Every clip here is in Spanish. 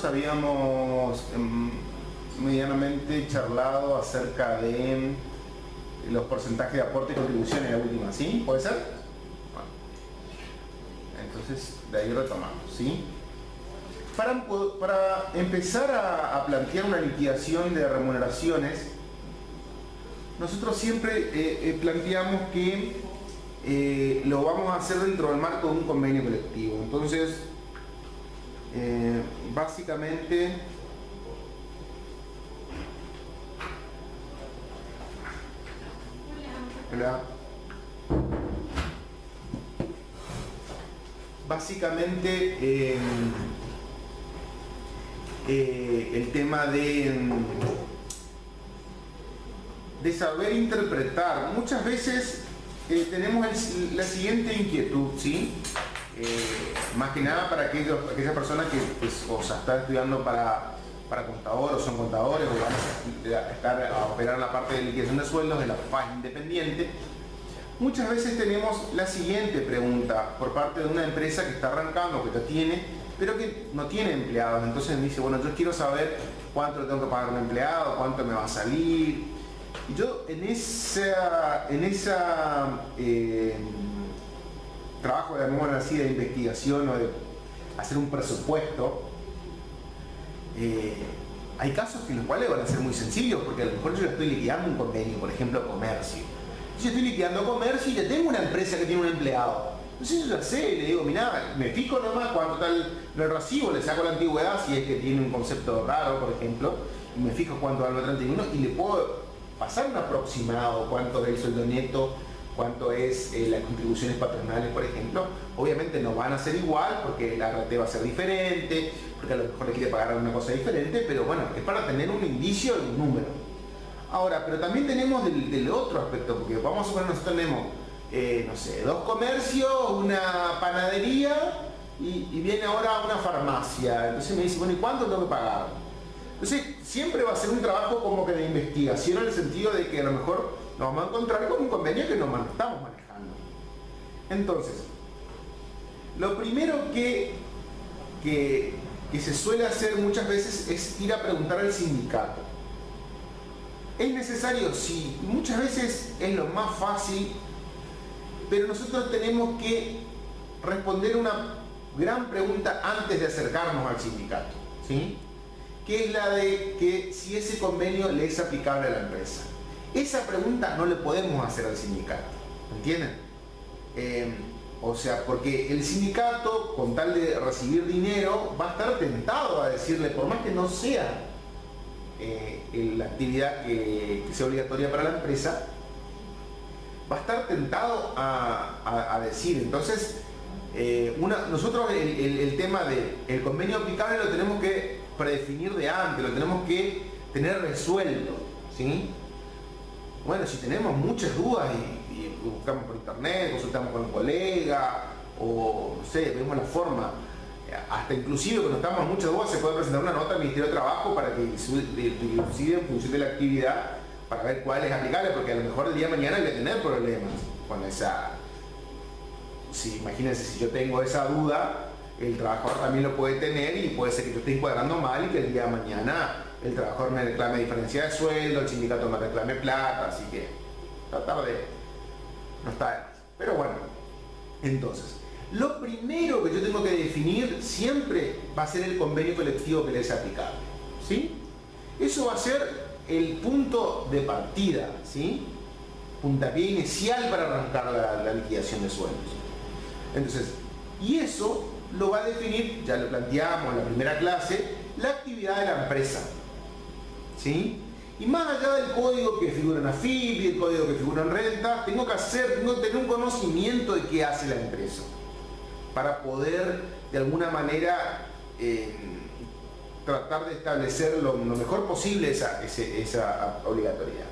nosotros habíamos medianamente charlado acerca de los porcentajes de aporte y contribución en la última, ¿sí? ¿Puede ser? Bueno. Entonces, de ahí retomamos, ¿sí? Para empezar a plantear una liquidación de remuneraciones, nosotros siempre planteamos que lo vamos a hacer dentro del marco de un convenio colectivo. Entonces, básicamente, el tema de saber interpretar. Muchas veces tenemos la siguiente inquietud, ¿sí? Más que nada para aquellas personas que pues, o sea, están estudiando para contadores, o son contadores, o van a estar a operar la parte de liquidación de sueldos de la fase independiente. Muchas veces tenemos la siguiente pregunta por parte de una empresa que está arrancando, que ya tiene, pero que no tiene empleados. Entonces me dice, bueno, yo quiero saber cuánto le tengo que pagar a un empleado, cuánto me va a salir. Y yo en esa trabajo de investigación o de hacer un presupuesto, hay casos en los cuales van a ser muy sencillos, porque a lo mejor yo estoy liquidando un convenio, por ejemplo, comercio. Yo estoy liquidando comercio y ya tengo una empresa que tiene un empleado. Entonces yo ya sé, le digo, mirá, me fijo nomás cuánto tal el recibo, le saco la antigüedad si es que tiene un concepto raro, por ejemplo, y me fijo cuánto vale el 31 y le puedo pasar un aproximado, cuánto es el sueldo neto, cuánto es las contribuciones patronales, por ejemplo. Obviamente no van a ser igual porque la RT va a ser diferente, porque a lo mejor le quiere pagar una cosa diferente, pero bueno, es para tener un indicio de un número. Ahora, pero también tenemos del otro aspecto, porque vamos a suponer nosotros tenemos, no sé, 2 comercios, una panadería y viene ahora una farmacia. Entonces me dice, bueno, ¿y cuánto tengo que pagar? Entonces, siempre va a ser un trabajo como que de investigación en el sentido de que a lo mejor nos vamos a encontrar con un convenio que no estamos manejando. Entonces, lo primero que se suele hacer muchas veces es ir a preguntar al sindicato. ¿Es necesario? Sí. Muchas veces es lo más fácil, pero nosotros tenemos que responder una gran pregunta antes de acercarnos al sindicato, ¿sí? Que es la de que si ese convenio le es aplicable a la empresa. Esa pregunta no le podemos hacer al sindicato, ¿entienden? O sea, porque el sindicato, con tal de recibir dinero, va a estar tentado a decirle, por más que no sea la actividad que sea obligatoria para la empresa, va a estar tentado a decir. Entonces, nosotros el tema del convenio aplicable lo tenemos que predefinir de antes, lo tenemos que tener resuelto, ¿sí? Bueno, si tenemos muchas dudas y buscamos por internet, consultamos con un colega, o no sé, vemos la forma, hasta inclusive cuando estamos en muchas dudas se puede presentar una nota al Ministerio de Trabajo para que inclusive en función de la actividad, para ver cuál es aplicable, porque a lo mejor el día de mañana voy a tener problemas con esa. Si imagínense, si yo tengo esa duda, el trabajador también lo puede tener y puede ser que yo esté encuadrando mal y que el día de mañana el trabajador me reclame diferencia de sueldo, el sindicato me reclame plata, así que tratar de no está de más. Pero bueno, entonces, lo primero que yo tengo que definir siempre va a ser el convenio colectivo que le es aplicable, ¿sí? Eso va a ser el punto de partida, ¿sí? Puntapié inicial para arrancar la liquidación de sueldos. Entonces, y eso lo va a definir, ya lo planteamos en la primera clase, la actividad de la empresa, ¿sí? Y más allá del código que figura en AFIP y el código que figura en renta, tengo que tener un conocimiento de qué hace la empresa para poder de alguna manera tratar de establecer lo mejor posible esa obligatoriedad.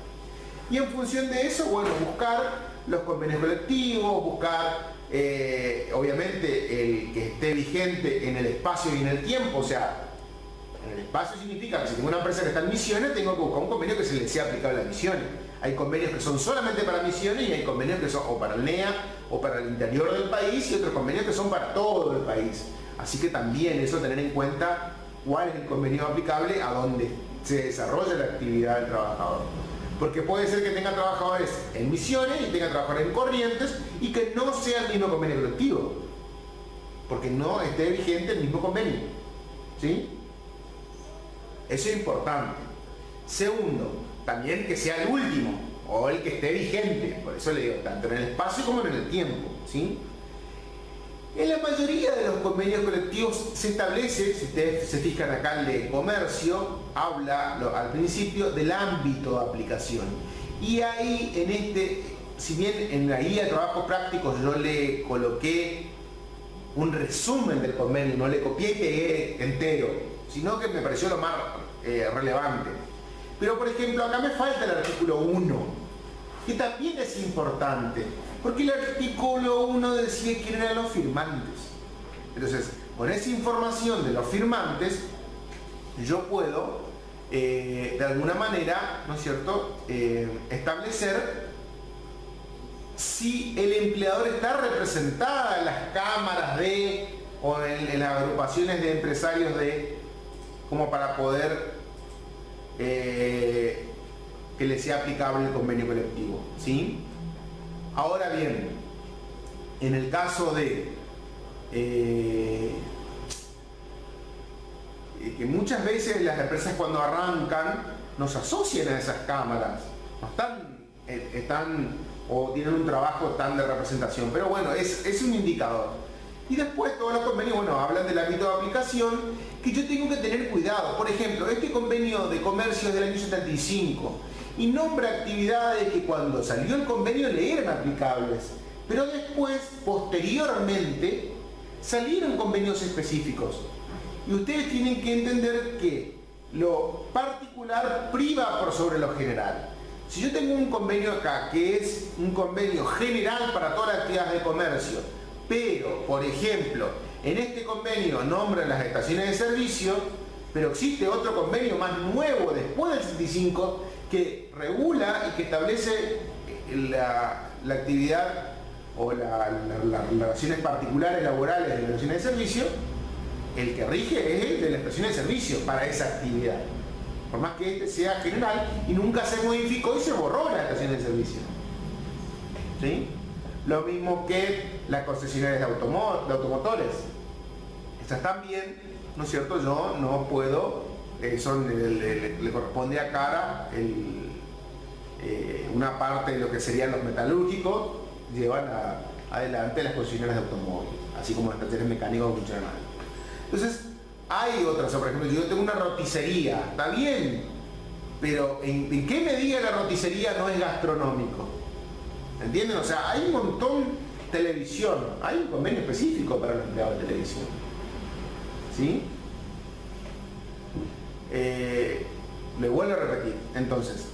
Y en función de eso, bueno, buscar los convenios colectivos, buscar obviamente el que esté vigente en el espacio y en el tiempo. O sea, en el espacio significa que si tengo una empresa que está en Misiones, tengo que buscar un convenio que se le sea aplicable a Misiones. Hay convenios que son solamente para Misiones y hay convenios que son o para el NEA o para el interior del país y otros convenios que son para todo el país. Así que también eso tener en cuenta cuál es el convenio aplicable a donde se desarrolla la actividad del trabajador. Porque puede ser que tenga trabajadores en Misiones y tenga trabajadores en Corrientes y que no sea el mismo convenio colectivo, porque no esté vigente el mismo convenio. ¿Sí? Eso es importante. Segundo, también que sea el último o el que esté vigente, por eso le digo, tanto en el espacio como en el tiempo. ¿Sí? En la mayoría de los convenios colectivos se establece, si ustedes se fijan acá, el de comercio habla al principio del ámbito de aplicación. Y ahí, en este, si bien en la guía de trabajos prácticos yo le coloqué un resumen del convenio, no le copié y pegué entero, sino que me pareció lo más relevante. Pero por ejemplo, acá me falta el artículo 1, que también es importante. Porque el artículo 1 decía quién eran los firmantes. Entonces, con esa información de los firmantes, yo puedo, de alguna manera, ¿no es cierto?, establecer si el empleador está representado en las cámaras o en las agrupaciones de empresarios como para poder que le sea aplicable el convenio colectivo. ¿Sí? Ahora bien, en el caso de que muchas veces las empresas cuando arrancan nos asocian a esas cámaras, no están o tienen un trabajo tan de representación, pero bueno, es un indicador. Y después todos los convenios, bueno, hablan del ámbito de aplicación, que yo tengo que tener cuidado. Por ejemplo, este convenio de comercio es del año 75 y nombra actividades que cuando salió el convenio le eran aplicables, pero después, posteriormente, salieron convenios específicos. Y ustedes tienen que entender que lo particular priva por sobre lo general. Si yo tengo un convenio acá, que es un convenio general para todas las actividades de comercio, pero, por ejemplo, en este convenio nombran las estaciones de servicio, pero existe otro convenio más nuevo después del 75 que regula y que establece la actividad o las relaciones particulares laborales de las estaciones de servicio, el que rige es el de la estación de servicio para esa actividad. Por más que este sea general y nunca se modificó y se borró la estación de servicio. ¿Sí? Lo mismo que las concesionarias de automotores. Estas también, ¿no es cierto? Yo no puedo, le corresponde a Cara una parte de lo que serían los metalúrgicos, llevan adelante las concesionarias de automóviles, así como las talleres mecánicos funcionales. Entonces, hay otras, por ejemplo, yo tengo una roticería, está bien, pero ¿en qué medida la roticería no es gastronómico? ¿Entienden? O sea, hay un montón de televisión, hay un convenio específico para los empleados de televisión. ¿Sí? Le vuelvo a repetir, entonces,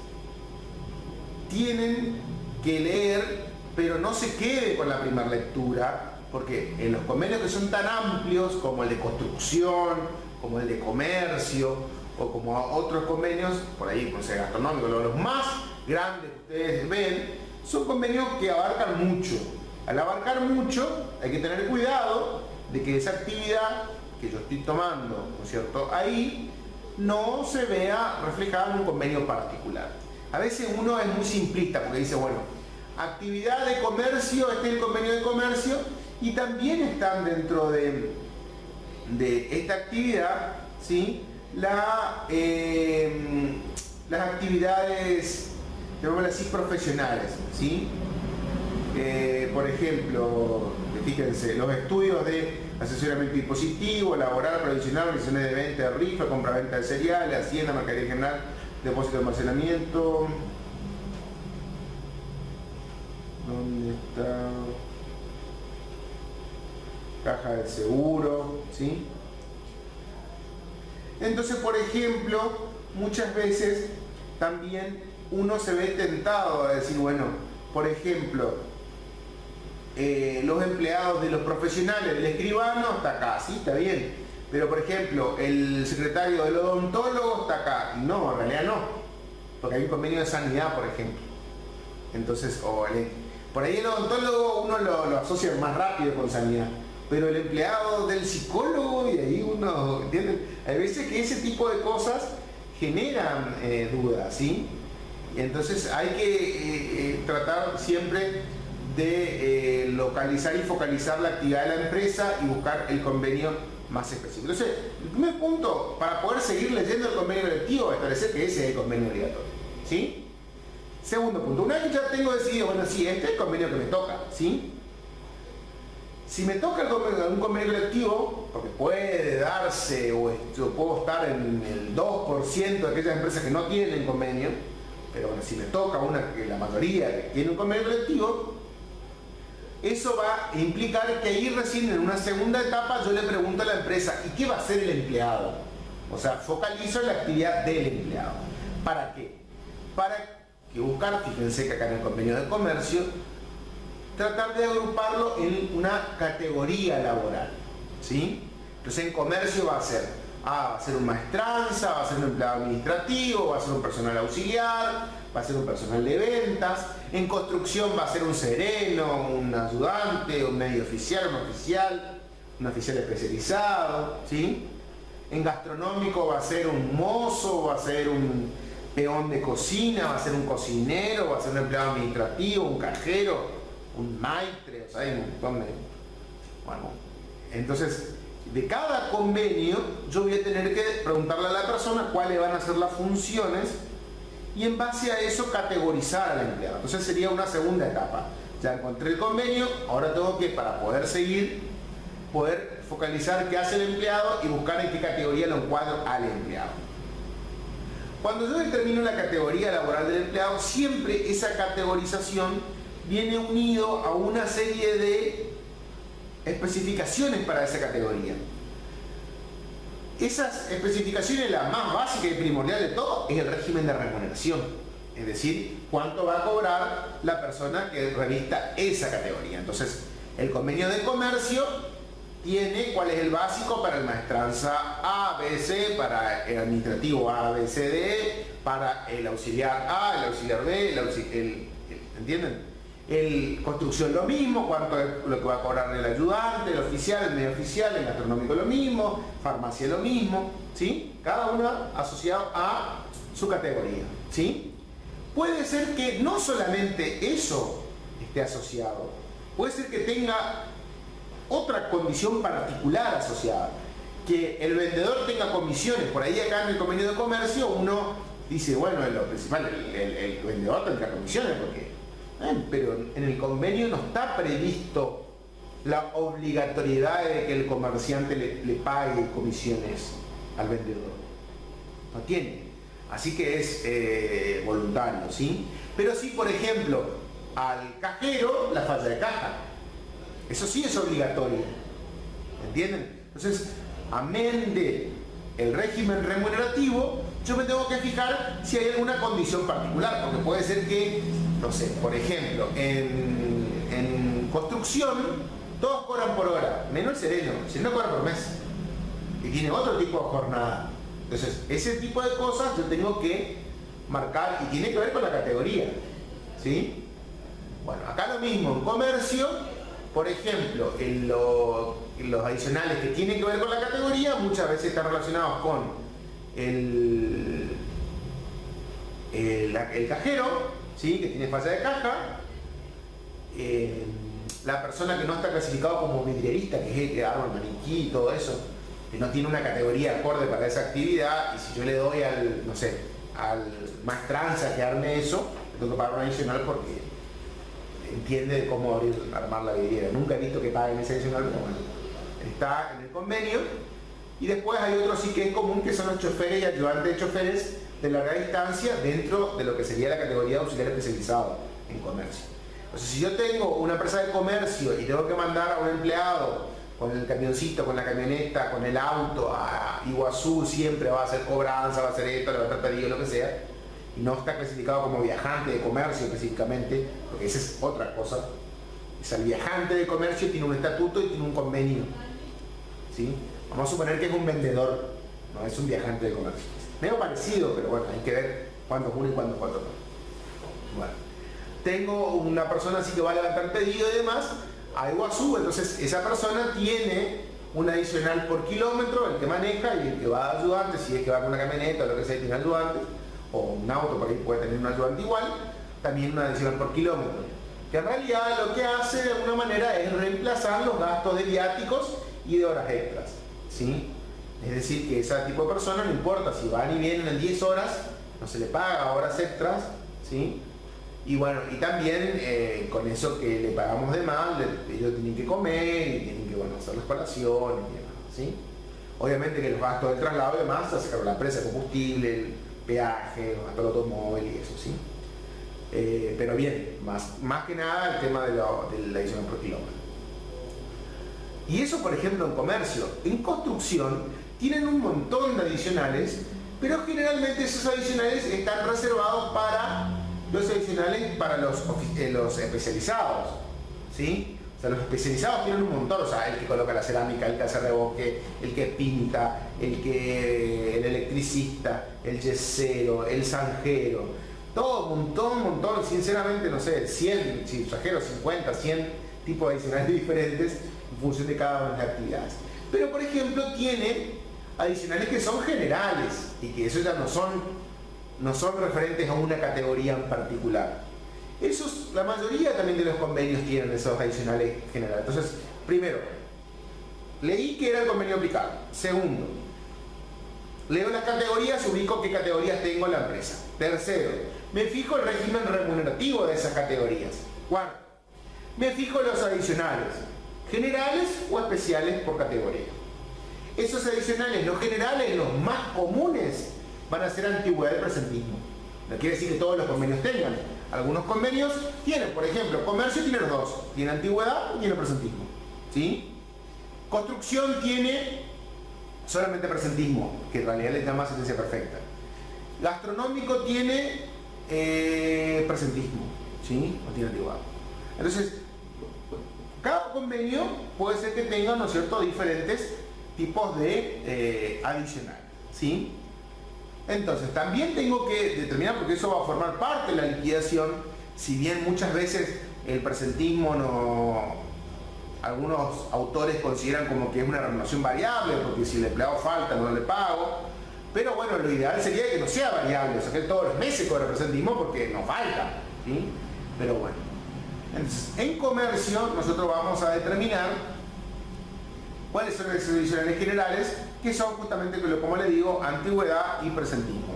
tienen que leer, pero no se quede con la primera lectura, porque en los convenios que son tan amplios como el de construcción, como el de comercio o como otros convenios, por ahí por ser gastronómicos, los más grandes que ustedes ven, son convenios que abarcan mucho. Al abarcar mucho hay que tener cuidado de que esa actividad que yo estoy tomando, ¿no es cierto?, ahí no se vea reflejada en un convenio particular. A veces uno es muy simplista porque dice, bueno, actividad de comercio, este es el convenio de comercio, y también están dentro de esta actividad, ¿sí?, las actividades, llamémoslas así, profesionales, ¿sí? Por ejemplo, fíjense, los estudios de asesoramiento impositivo, laboral, provisional, organizaciones de venta, de rifa, compra-venta de cereales, hacienda, mercadería general, depósito de almacenamiento. ¿Dónde está? Caja de seguro, ¿sí? Entonces, por ejemplo, muchas veces también uno se ve tentado a decir, bueno, por ejemplo, los empleados de los profesionales, el escribano está acá, sí, está bien, pero por ejemplo, el secretario del odontólogo está acá. No, en realidad no, porque hay un convenio de sanidad, por ejemplo. Entonces, por ahí el odontólogo uno lo asocia más rápido con sanidad, pero el empleado del psicólogo, y ahí uno, ¿entienden? Hay veces que ese tipo de cosas generan dudas, ¿sí? Y entonces hay que tratar siempre de localizar y focalizar la actividad de la empresa y buscar el convenio más específico. Entonces, el primer punto, para poder seguir leyendo el convenio colectivo, establecer que ese es el convenio obligatorio, ¿sí? Segundo punto, una vez que ya tengo decidido, bueno, sí, este es el convenio que me toca, ¿sí? Si me toca un convenio colectivo, porque puede darse, o yo puedo estar en el 2% de aquellas empresas que no tienen convenio, pero bueno, si me toca que la mayoría que tiene un convenio colectivo, eso va a implicar que ahí recién en una segunda etapa yo le pregunto a la empresa, ¿y qué va a hacer el empleado? O sea, focalizo en la actividad del empleado. ¿Para qué? Para que buscar, fíjense que acá en el convenio de comercio, tratar de agruparlo en una categoría laboral, ¿sí? Entonces en comercio va a ser un maestranza, va a ser un empleado administrativo, va a ser un personal auxiliar, va a ser un personal de ventas. En construcción va a ser un sereno, un ayudante, un medio oficial, un oficial especializado, ¿sí? En gastronómico va a ser un mozo, va a ser un peón de cocina, va a ser un cocinero, va a ser un empleado administrativo, un cajero, un maitre, o sea, hay un montón de... Bueno, entonces, de cada convenio yo voy a tener que preguntarle a la persona cuáles van a ser las funciones y en base a eso categorizar al empleado. Entonces sería una segunda etapa. Ya encontré el convenio, ahora tengo que, para poder seguir, poder focalizar qué hace el empleado y buscar en qué categoría lo encuadro al empleado. Cuando yo determino la categoría laboral del empleado, siempre esa categorización viene unido a una serie de especificaciones para esa categoría. Esas especificaciones, la más básica y primordial de todo, es el régimen de remuneración. Es decir, cuánto va a cobrar la persona que revista esa categoría. Entonces, el convenio de comercio tiene cuál es el básico para el maestranza A, B, C, para el administrativo A, B, C, D, para el auxiliar A, el auxiliar B, ¿entienden? El construcción lo mismo, cuánto es lo que va a cobrar el ayudante, el oficial, el medio oficial, el gastronómico lo mismo, farmacia lo mismo, ¿sí? Cada una asociado a su categoría, ¿sí? Puede ser que no solamente eso esté asociado, puede ser que tenga otra condición particular asociada, que el vendedor tenga comisiones. Por ahí acá en el convenio de comercio uno dice, bueno, lo principal, el vendedor tendrá comisiones porque... pero en el convenio no está previsto la obligatoriedad de que el comerciante le pague comisiones al vendedor. No tiene. Así que es voluntario, ¿sí? Pero sí, por ejemplo, al cajero la falla de caja. Eso sí es obligatorio. ¿Entienden? Entonces, amén de el régimen remunerativo, yo me tengo que fijar si hay alguna condición particular, porque puede ser que, no sé, por ejemplo, en construcción todos cobran por hora, menos el sereno cobra por mes y tiene otro tipo de jornada. Entonces, ese tipo de cosas yo tengo que marcar y tiene que ver con la categoría, ¿sí? Bueno, acá lo mismo, en comercio, por ejemplo, en los adicionales que tienen que ver con la categoría, muchas veces están relacionados con el cajero, ¿sí? Que tiene falla de caja, la persona que no está clasificado como vidrierista, que es el que arma el maniquí y todo eso, que no tiene una categoría acorde para esa actividad, y si yo le doy al, no sé, al maestranza que arme eso, le tengo que pagar un adicional porque entiende cómo armar la vidriera. Nunca he visto que paguen ese adicional, pero bueno, está en el convenio. Y después hay otro sí que es común, que son los choferes y ayudantes de choferes de larga distancia dentro de lo que sería la categoría de auxiliar especializado en comercio. Entonces, si yo tengo una empresa de comercio y tengo que mandar a un empleado con el camioncito, con la camioneta, con el auto a Iguazú, siempre va a hacer cobranza, va a hacer esto, le va a tratar pedido, lo que sea, y no está clasificado como viajante de comercio específicamente, porque esa es otra cosa. Es el viajante de comercio, tiene un estatuto y tiene un convenio, ¿sí? Vamos a suponer que es un vendedor, no es un viajante de comercio. Medio parecido, pero bueno, hay que ver cuándo es uno y cuándo es otro. Bueno, tengo una persona así que va a levantar pedido y demás. a Iguazú, entonces esa persona tiene un adicional por kilómetro, el que maneja y el que va de ayudante, si es que va con una camioneta o lo que sea, tiene ayudante, o un auto por ahí puede tener un ayudante igual, también un adicional por kilómetro. Que en realidad lo que hace de alguna manera es reemplazar los gastos de viáticos y de horas extras, ¿sí? Es decir, que ese tipo de persona, no importa si van y vienen en 10 horas, no se le paga horas extras, ¿sí? Y bueno, y también con eso que le pagamos de más, ellos tienen que comer y tienen que, bueno, hacer las colaciones y demás, ¿sí? Obviamente que los gastos de traslado y demás se hace cargo la empresa, el combustible, el peaje, los gastos del automóvil y eso, ¿sí? Pero bien, más que nada el tema de la adición por kilómetro. Y eso, por ejemplo, en comercio. En construcción tienen un montón de adicionales, pero generalmente esos adicionales están reservados para los especializados, ¿sí? O sea, los especializados tienen un montón, o sea, el que coloca la cerámica, el que hace reboque, el que pinta, el electricista, el yesero, el zanjero, todo un montón, sinceramente, no sé, 100, si exagero, 50, 100 tipos adicionales diferentes en función de cada una de las actividades. Pero, por ejemplo, tiene adicionales que son generales y que eso ya no son referentes a una categoría en particular. La mayoría también de los convenios tienen esos adicionales generales. Entonces, primero, leí que era el convenio aplicable. Segundo, leo las categorías, ubico qué categorías tengo en la empresa. Tercero, me fijo el régimen remunerativo de esas categorías. Cuarto, me fijo los adicionales, generales o especiales por categoría. Esos adicionales, los generales, los más comunes, van a ser antigüedad y presentismo. No quiere decir que todos los convenios tengan. Algunos convenios tienen, por ejemplo, comercio tiene los dos. Tiene antigüedad y tiene presentismo, ¿sí? Construcción tiene solamente presentismo, que en realidad le llama sentencia perfecta. Gastronómico tiene presentismo, ¿sí? No tiene antigüedad. Entonces, cada convenio puede ser que tenga, ¿no es cierto?, diferentes tipos de adicional, ¿sí? Entonces, también tengo que determinar, porque eso va a formar parte de la liquidación, si bien muchas veces el presentismo algunos autores consideran como que es una remuneración variable, porque si el empleado falta no le pago, pero bueno, lo ideal sería que no sea variable, o sea, que todos los meses cobre presentismo porque nos falta, ¿sí? Pero bueno. Entonces, en comercio nosotros vamos a determinar cuáles son los adicionales generales, que son justamente, como le digo, antigüedad y presentismo.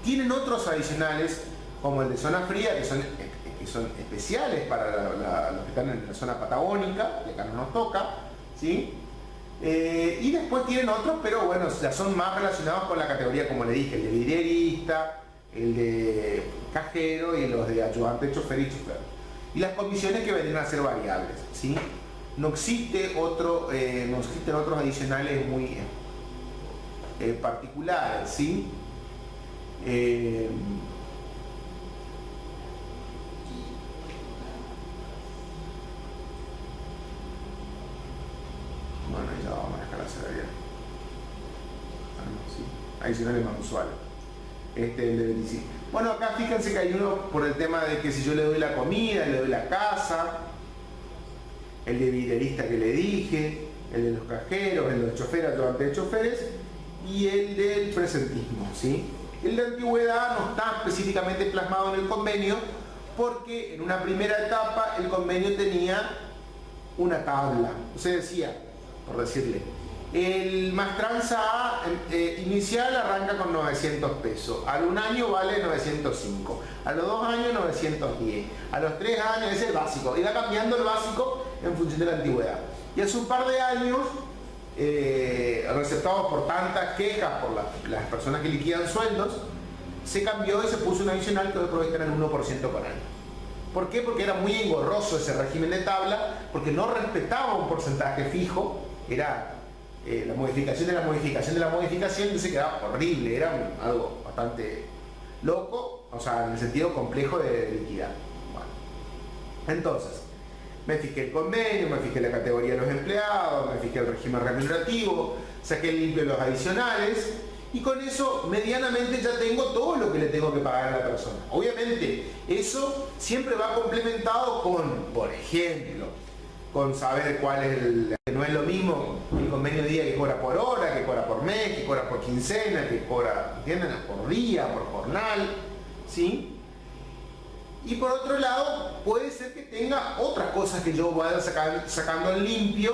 Tienen otros adicionales, como el de zona fría, que son especiales para los que están en la zona patagónica, que acá no nos toca, ¿sí? Y después tienen otros, pero bueno, ya son más relacionados con la categoría, como le dije, el de vidrierista, el de cajero y los de ayudante, chofer y chofer. Y las comisiones que vendrían a ser variables, ¿sí? No existen otros adicionales muy particulares, ¿sí? Bueno, ya vamos a manejar la salarial. Sí. Adicionales más usuales. El de 25. Bueno, acá fíjense que hay uno por el tema de que si yo le doy la comida, le doy la casa, el de vidrierista que le dije, el de los cajeros, el de los choferes, ayudante de choferes y el del presentismo, ¿sí? El de antigüedad no está específicamente plasmado en el convenio porque en una primera etapa el convenio tenía una tabla. O sea, decía, por decirle, el Mastranza A inicial arranca con 900 pesos, al un año vale 905, a los 2 años 910, a los 3 años es el básico, y va cambiando el básico en función de la antigüedad. Y hace un par de años, receptados por tantas quejas por las personas que liquidan sueldos, se cambió y se puso un adicional que hoy por hoy está en el 1% por año. ¿Por qué? Porque era muy engorroso ese régimen de tabla, porque no respetaba un porcentaje fijo, era la modificación de la modificación de la modificación, entonces quedaba horrible, era algo bastante loco, o sea, en el sentido complejo de liquidar. Bueno. Entonces, me fijé el convenio, me fijé la categoría de los empleados, me fijé el régimen remunerativo, saqué limpio los adicionales y con eso medianamente ya tengo todo lo que le tengo que pagar a la persona. Obviamente, eso siempre va complementado con, por ejemplo, con saber cuál es que no es lo mismo el convenio de día que cobra por hora, que cobra por mes, que cobra por quincena, que cobra, ¿entienden? Por día, por jornal, ¿sí? Y por otro lado, puede ser que tenga otras cosas que yo vaya sacando en limpio,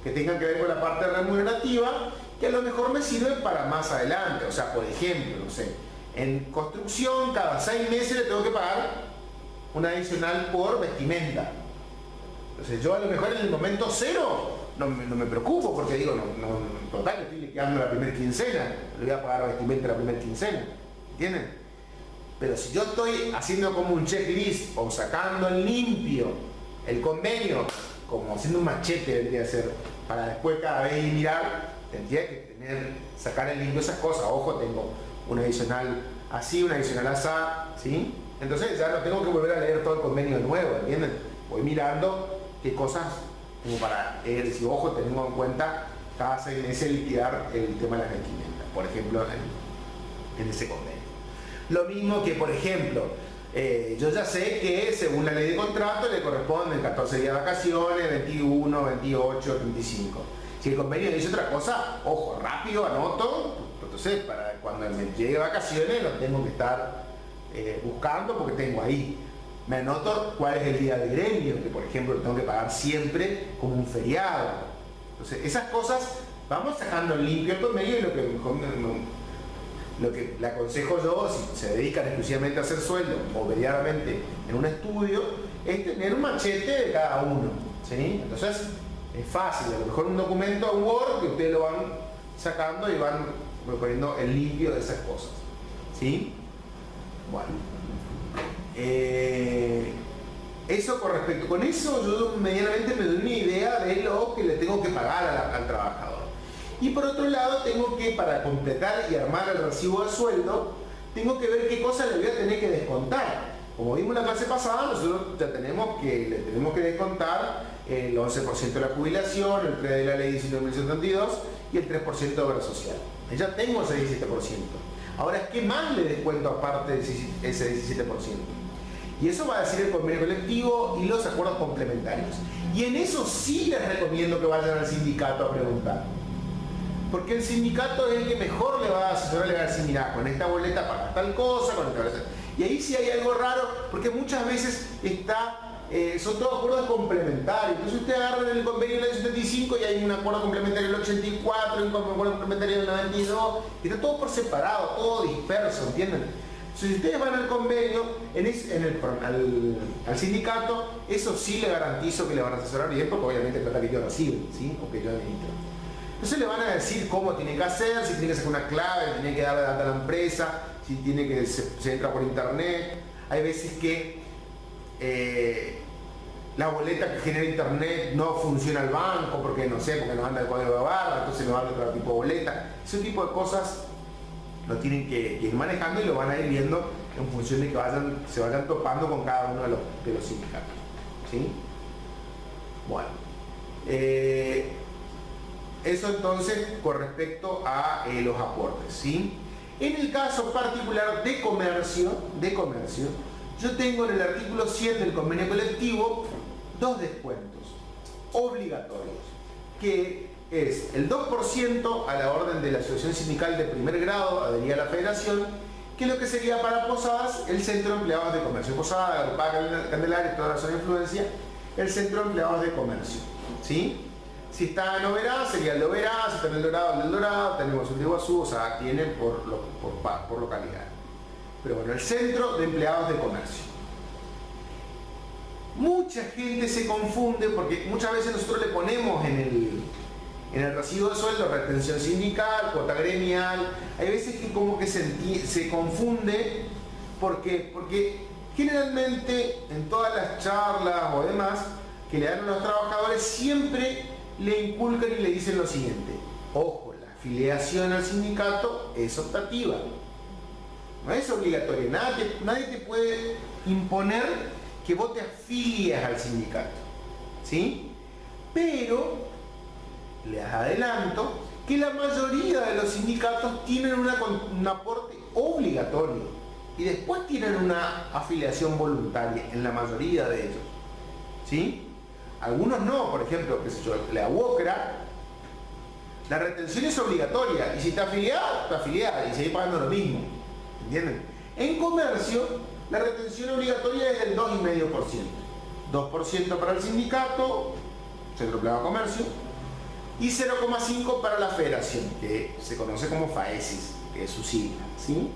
que tengan que ver con la parte remunerativa, que a lo mejor me sirven para más adelante. O sea, por ejemplo, no sé, en construcción cada 6 meses le tengo que pagar una adicional por vestimenta. Entonces yo a lo mejor en el momento cero no me preocupo, porque digo, total, estoy liquidando la primera quincena, le voy a pagar la vestimenta la primera quincena, ¿entienden? Pero si yo estoy haciendo como un checklist o sacando en limpio el convenio, como haciendo un machete vendría a ser, para después cada vez ir mirar, tendría que sacar en limpio esas cosas. Ojo, tengo un adicional así, un adicional asá, ¿sí? Entonces ya no tengo que volver a leer todo el convenio de nuevo, ¿entienden? Voy mirando qué cosas, como para decir, ojo, tengo en cuenta cada 6 meses liquidar el tema de las vestimentas, por ejemplo, en ese convenio. Lo mismo que, por ejemplo, yo ya sé que según la ley de contrato le corresponden 14 días de vacaciones, 21, 28, 35. Si el convenio dice otra cosa, ojo, rápido, anoto. Entonces, para cuando me llegue vacaciones, lo tengo que estar buscando porque tengo ahí. Me anoto cuál es el día de gremio, que por ejemplo tengo que pagar siempre como un feriado. Entonces, esas cosas vamos sacando en limpio el convenio, y lo que le aconsejo yo, si se dedican exclusivamente a hacer sueldo o medianamente en un estudio, es tener un machete de cada uno, ¿sí? Entonces es fácil, a lo mejor un documento en Word que ustedes lo van sacando y van poniendo el limpio de esas cosas, ¿sí? Bueno, eso con respecto, con eso yo medianamente me doy una idea de lo que le tengo que pagar al trabajador. Y por otro lado, tengo que, para completar y armar el recibo de sueldo, tengo que ver qué cosas le voy a tener que descontar. Como vimos en la clase pasada, nosotros ya le tenemos que descontar el 11% de la jubilación, el 3% de la ley 19.172 y el 3% de obra social. Ya tengo ese 17%. Ahora, ¿qué más le descuento aparte de ese 17%? Y eso va a decir el convenio colectivo y los acuerdos complementarios. Y en eso sí les recomiendo que vayan al sindicato a preguntar. Porque el sindicato es el que mejor le va a asesorar, le va a decir, mira, con esta boleta pagas tal cosa, con esta boleta. Y ahí sí hay algo raro, porque muchas veces son todos acuerdos complementarios. Entonces usted agarra el convenio del 75 y hay un acuerdo complementario del 84, un acuerdo complementario del 92, y está todo por separado, todo disperso, ¿entienden? Si ustedes van al convenio, al sindicato, eso sí le garantizo que le van a asesorar bien, porque obviamente es plata que yo recibo, ¿sí? O que yo administro. Entonces le van a decir cómo tiene que hacer, si tiene que sacar una clave, si tiene que darle data a la empresa, si tiene que se entra por internet. Hay veces que la boleta que genera internet no funciona al banco porque no sé, porque no anda el código de barra, entonces no anda otro tipo de boleta. Ese tipo de cosas lo tienen que ir manejando y lo van a ir viendo en función de que se vayan topando con cada uno de los sindicatos, ¿sí? Bueno, eso entonces con respecto a los aportes, ¿sí? En el caso particular de comercio, yo tengo en el artículo 100 del convenio colectivo 2 descuentos obligatorios, que es el 2% a la orden de la asociación sindical de primer grado adherida a la federación, que es lo que sería para Posadas, el Centro de Empleados de Comercio. Posadas, Agrupada Candelaria, toda la zona de influencia, el Centro de Empleados de Comercio, ¿sí? Si está en Oberá, sería el de Oberá, si está en el Dorado, el del Dorado, tenemos el de Iguazú, o sea, tienen por localidad. Pero bueno, el Centro de Empleados de Comercio. Mucha gente se confunde porque muchas veces nosotros le ponemos en el recibo de sueldo retención sindical, cuota gremial. Hay veces que como que se confunde porque generalmente en todas las charlas o demás que le dan a los trabajadores siempre le inculcan y le dicen lo siguiente: ojo, la afiliación al sindicato es optativa, no es obligatoria. Nadie te puede imponer que vos te afilies al sindicato, ¿sí? Pero les adelanto que la mayoría de los sindicatos tienen un aporte obligatorio y después tienen una afiliación voluntaria en la mayoría de ellos, ¿sí? Algunos no, por ejemplo, qué sé yo, la UOCRA, la retención es obligatoria, y si está afiliada, y seguís pagando lo mismo, ¿entienden? En comercio, la retención obligatoria es del 2,5%. 2% para el sindicato, Centro Privado de Comercio, y 0,5% para la federación, que se conoce como FAESIS, que es su sigla, ¿sí?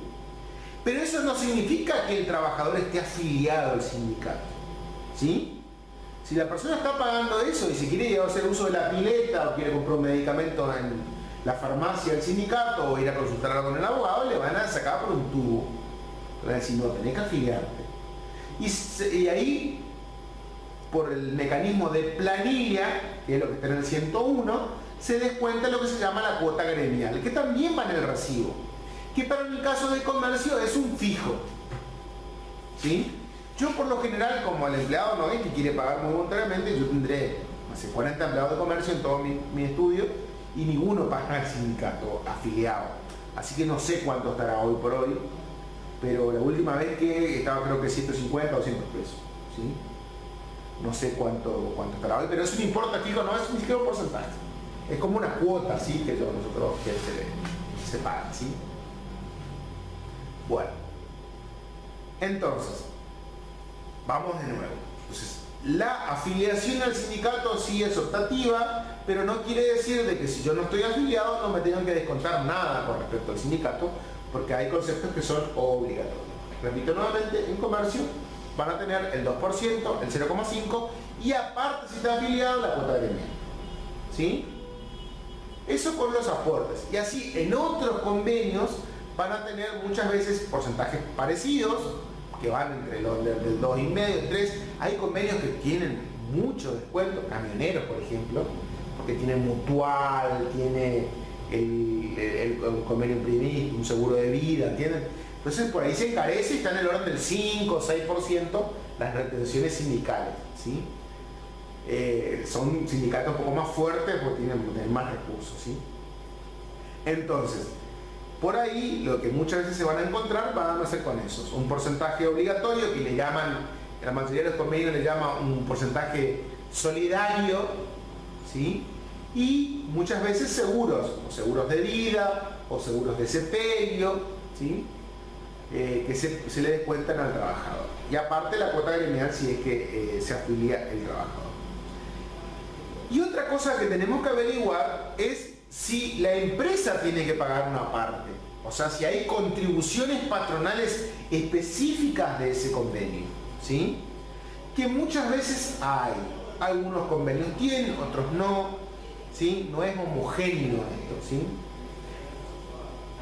Pero eso no significa que el trabajador esté afiliado al sindicato, ¿sí? Si la persona está pagando eso y si quiere ir a hacer uso de la pileta o quiere comprar un medicamento en la farmacia del sindicato o ir a consultarlo con el abogado, le van a sacar por un tubo. Le van a decir, no, tenés que afiliarte. Y ahí, por el mecanismo de planilla, que es lo que está en el 101, se descuenta lo que se llama la cuota gremial, que también va en el recibo, que para el caso de comercio es un fijo, ¿sí? Yo por lo general, como el empleado no es que quiere pagar muy voluntariamente, yo tendré, no sé, 40 empleados de comercio en todo mi estudio y ninguno paga al sindicato afiliado. Así que no sé cuánto estará hoy por hoy, pero la última vez que estaba creo que 150 o 200 pesos, ¿sí? No sé cuánto estará hoy, pero eso no importa, fijo, no es ni siquiera un porcentaje. Es como una cuota, ¿sí? Que nosotros que se paga, ¿sí? Bueno, entonces, vamos de nuevo. Entonces, la afiliación al sindicato sí es optativa, pero no quiere decir de que si yo no estoy afiliado no me tengan que descontar nada con respecto al sindicato, porque hay conceptos que son obligatorios. Repito nuevamente, en comercio van a tener el 2%, el 0,5% y aparte si está afiliado la cuota gremial, ¿sí? Eso con los aportes. Y así en otros convenios van a tener muchas veces porcentajes parecidos, que van entre los del 2,5%, 3%. Hay convenios que tienen mucho descuento, camioneros por ejemplo, porque tienen mutual, tiene el convenio imprimista, un seguro de vida, ¿entienden? Entonces por ahí se encarece y está en el orden del 5 o 6% las retenciones sindicales, ¿sí? Son sindicatos un poco más fuertes porque tienen más recursos, ¿sí? Entonces, por ahí lo que muchas veces se van a encontrar van a ser con esos. Un porcentaje obligatorio que le llaman, la mayoría de los convenios le llaman un porcentaje solidario, ¿sí? Y muchas veces seguros, o seguros de vida, o seguros de sepelio, ¿sí? Que se le descuentan al trabajador. Y aparte la cuota gremial si es que se afilia el trabajador. Y otra cosa que tenemos que averiguar es si la empresa tiene que pagar una parte, o sea, si hay contribuciones patronales específicas de ese convenio, ¿sí? Que muchas veces hay, algunos convenios tienen, otros no, ¿sí? No es homogéneo esto, ¿sí?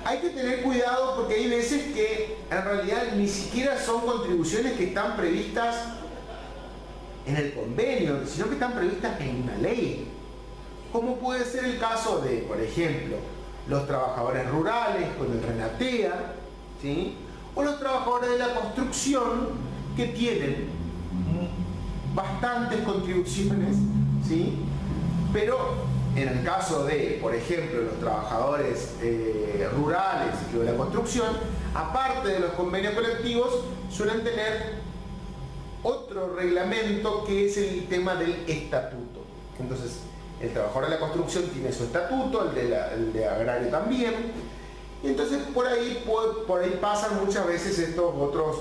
Hay que tener cuidado porque hay veces que en realidad ni siquiera son contribuciones que están previstas en el convenio, sino que están previstas en una ley. Como puede ser el caso de, por ejemplo, los trabajadores rurales con el Renatea, ¿sí? O los trabajadores de la construcción que tienen bastantes contribuciones, ¿sí? Pero en el caso de, por ejemplo, los trabajadores rurales y de la construcción, aparte de los convenios colectivos, suelen tener otro reglamento que es el tema del estatuto. Entonces, el trabajador de la construcción tiene su estatuto, el de agrario también, y entonces por ahí pasan muchas veces estos otros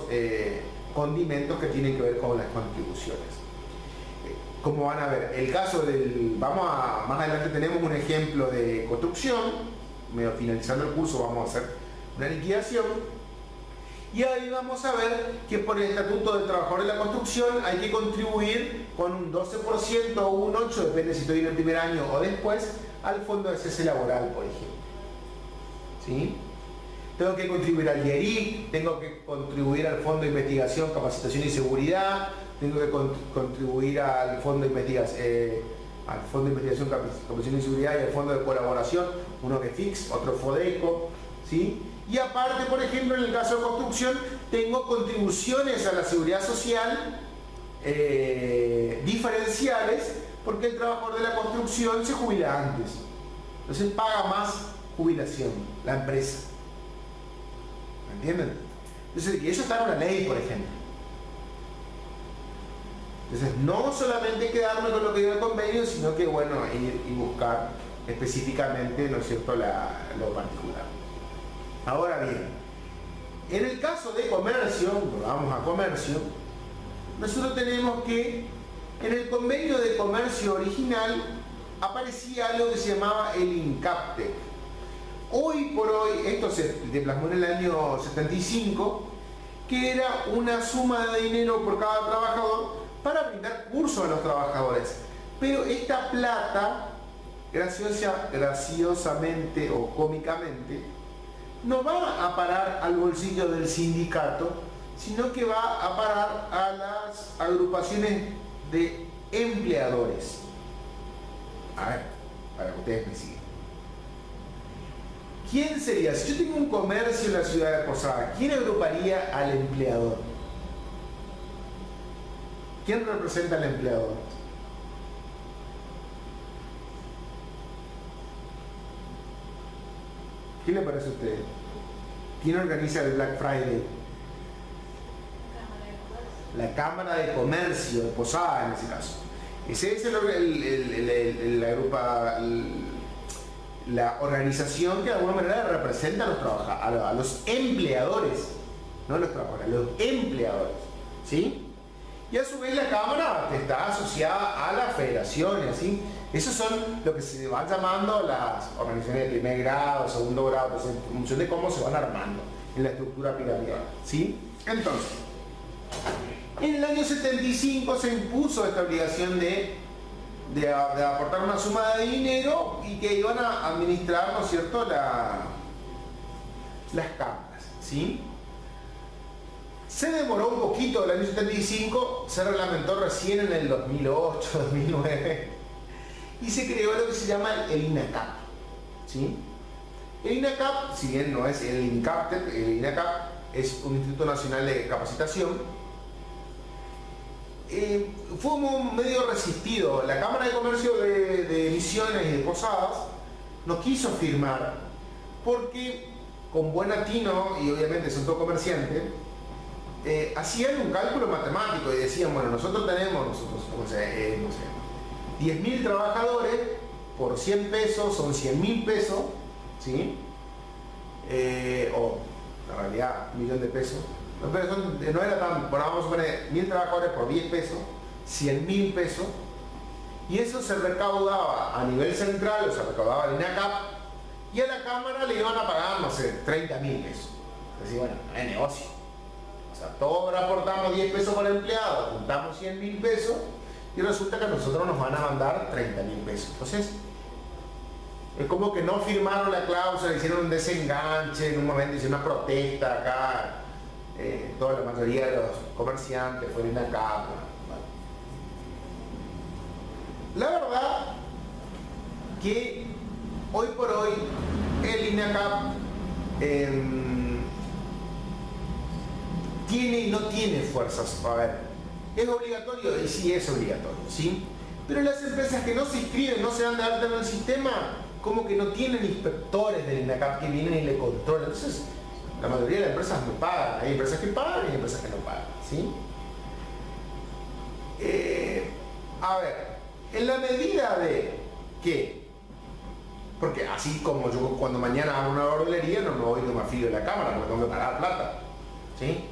condimentos que tienen que ver con las contribuciones. Como van a ver, el caso del, más adelante tenemos un ejemplo de construcción, medio finalizando el curso vamos a hacer una liquidación, y ahí vamos a ver que por el estatuto del trabajador de la construcción hay que contribuir con un 12% o un 8%, depende si estoy en el primer año o después, al fondo de cese laboral, por ejemplo, ¿sí? Tengo que contribuir al IERIC, tengo que contribuir al Fondo de Investigación, Capacitación y Seguridad, tengo que contribuir al Fondo de Investigación, Capacitación y Seguridad y al Fondo de Colaboración, uno que FIX, otro FODECO, ¿sí? Y aparte, por ejemplo, en el caso de construcción, tengo contribuciones a la seguridad social diferenciales porque el trabajador de la construcción se jubila antes. Entonces paga más jubilación, la empresa. ¿Me entienden? Entonces, y eso está en una ley, por ejemplo. Entonces, no solamente quedarme con lo que dio el convenio, sino que, bueno, ir y buscar específicamente, ¿no es cierto?, lo particular. Ahora bien, en el caso de comercio, vamos a comercio, nosotros tenemos que en el convenio de comercio original aparecía algo que se llamaba el INCAPTEC. Hoy por hoy, esto se plasmó en el año 75, que era una suma de dinero por cada trabajador para brindar cursos a los trabajadores. Pero esta plata, graciosamente o cómicamente, no va a parar al bolsillo del sindicato, sino que va a parar a las agrupaciones de empleadores. A ver, para que ustedes me sigan. ¿Quién sería? Si yo tengo un comercio en la ciudad de Posada, ¿quién agruparía al empleador? ¿Quién representa al empleador? ¿Qué le parece a usted? ¿Quién organiza el Black Friday? La Cámara de Comercio de Posada, en ese caso. Ese es la organización que de alguna manera representa a los trabajadores, a los empleadores, no a los trabajadores, a los empleadores, ¿sí? Y a su vez la Cámara está asociada a la federación y así. Esos son lo que se van llamando las organizaciones de primer grado, segundo grado, pues en función de cómo se van armando en la estructura piramidal, ¿sí? Entonces, en el año 75 se impuso esta obligación de aportar una suma de dinero y que iban a administrar, ¿no es cierto?, las cámaras, ¿sí? Se demoró un poquito el año 75, se reglamentó recién en el 2008, 2009 y se creó lo que se llama el INACAP, ¿sí? El INACAP, si bien no es el INCAPTEC, el INACAP es un Instituto Nacional de Capacitación. Fue medio resistido. La Cámara de Comercio de Misiones y de Posadas no quiso firmar porque con buen atino, y obviamente son todos comerciantes, hacían un cálculo matemático y decían, bueno, nosotros tenemos, no sé, 10.000 trabajadores, por 100 pesos son 100.000 pesos, ¿sí? O en realidad 1.000.000 de pesos. Pero no era tan, bueno, vamos a poner 1.000 trabajadores por 10 pesos, 100.000 pesos, y eso se recaudaba a nivel central, o se recaudaba el INACAP, y a la Cámara le iban a pagar, no sé, 30.000 pesos. Así, bueno, no es negocio. O sea, todos aportamos 10 pesos por empleado, juntamos 100.000 pesos, y resulta que a nosotros nos van a mandar 30.000 pesos. Entonces, es como que no firmaron la cláusula, hicieron un desenganche en un momento, hicieron una protesta acá. Toda la mayoría de los comerciantes fueron acá. La verdad que hoy por hoy el INACAP tiene y no tiene fuerzas. A ver, ¿es obligatorio? Y sí es obligatorio, ¿sí? Pero las empresas que no se inscriben, no se dan de alta en el sistema, como que no tienen inspectores del INACAP que vienen y le controlan. Entonces, la mayoría de las empresas no pagan. Hay empresas que pagan y hay empresas que no pagan, ¿sí? A ver, en la medida de que, porque así como yo cuando mañana hago una verdulería no me voy y no me afilio en la Cámara porque tengo que pagar plata, ¿sí?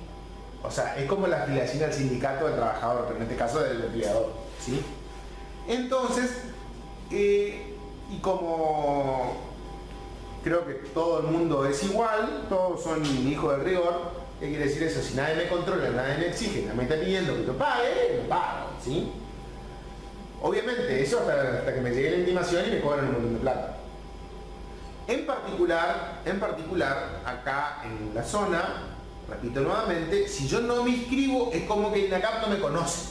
O sea, es como la afiliación al sindicato del trabajador, pero en este caso del empleador, ¿sí? Entonces, y como creo que todo el mundo es igual, todos son hijos del rigor. ¿Qué quiere decir eso? Si nadie me controla, nadie me exige, nadie me está pidiendo que yo pague, me pago, ¿sí? Obviamente, eso hasta que me llegue la intimación y me cobran un montón de plata. En particular, acá en la zona, repito nuevamente, si yo no me inscribo, es como que el INACAP no me conoce.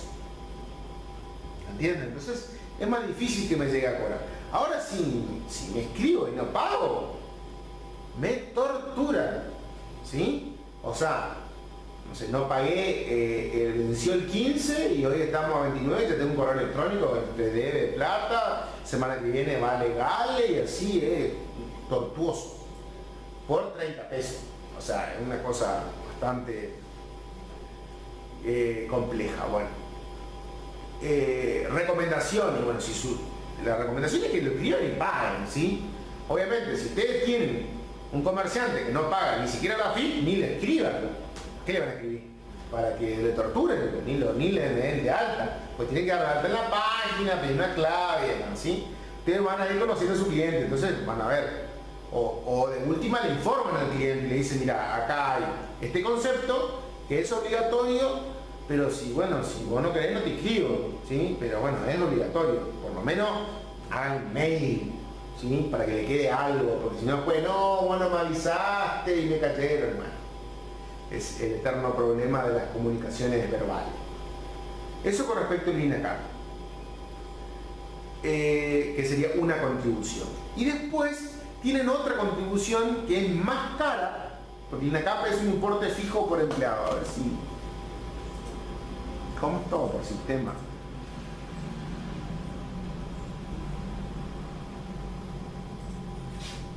¿Entienden? Entonces, es más difícil que me llegue a cobrar. Ahora, si me inscribo y no pago, me torturan, ¿sí? O sea, no sé, no pagué, venció el 15 y hoy estamos a 29, ya tengo un correo electrónico que te debe plata, semana que viene va legal y así es tortuoso, por 30 pesos. O sea, es una cosa bastante compleja. Bueno, recomendaciones. Bueno, la recomendación es que lo escriban y paguen, ¿sí? Obviamente, si ustedes tienen un comerciante que no paga ni siquiera la AFIP, ni le escriban. ¿Qué le van a escribir? Para que le torturen, ni le den de alta. Pues tienen que dar de alta en la página, pedir una clave, ¿sí? Ustedes van a ir conociendo a su cliente, entonces van a ver. O de última le informan al cliente y le dicen, mira, acá hay este concepto que es obligatorio, pero si vos no querés no te escribo, ¿sí? Pero bueno, es obligatorio, por lo menos hagan un mail, ¿sí? Para que le quede algo, porque si no después, no, vos no me avisaste y me cayeron, hermano. Es el eterno problema de las comunicaciones verbales. Eso con respecto al INACAP, que sería una contribución. Y después tienen otra contribución que es más cara, porque el INACAP es un importe fijo por empleado. A ver si... ¿Cómo es todo por sistema?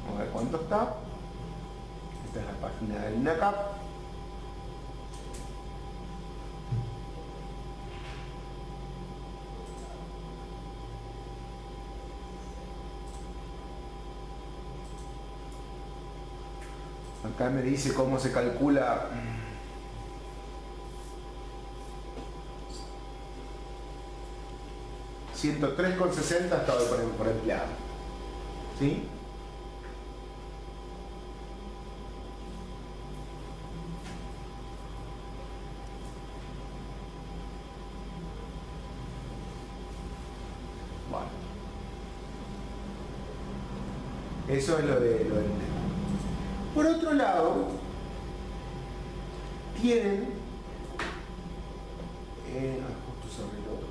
Vamos a ver cuánto está. Esta es la página del INACAP. Acá me dice cómo se calcula. $103,60 hasta hoy por empleado. ¿Sí? Bueno. Eso es lo del empleo. Por otro lado, tienen, justo sobre el otro,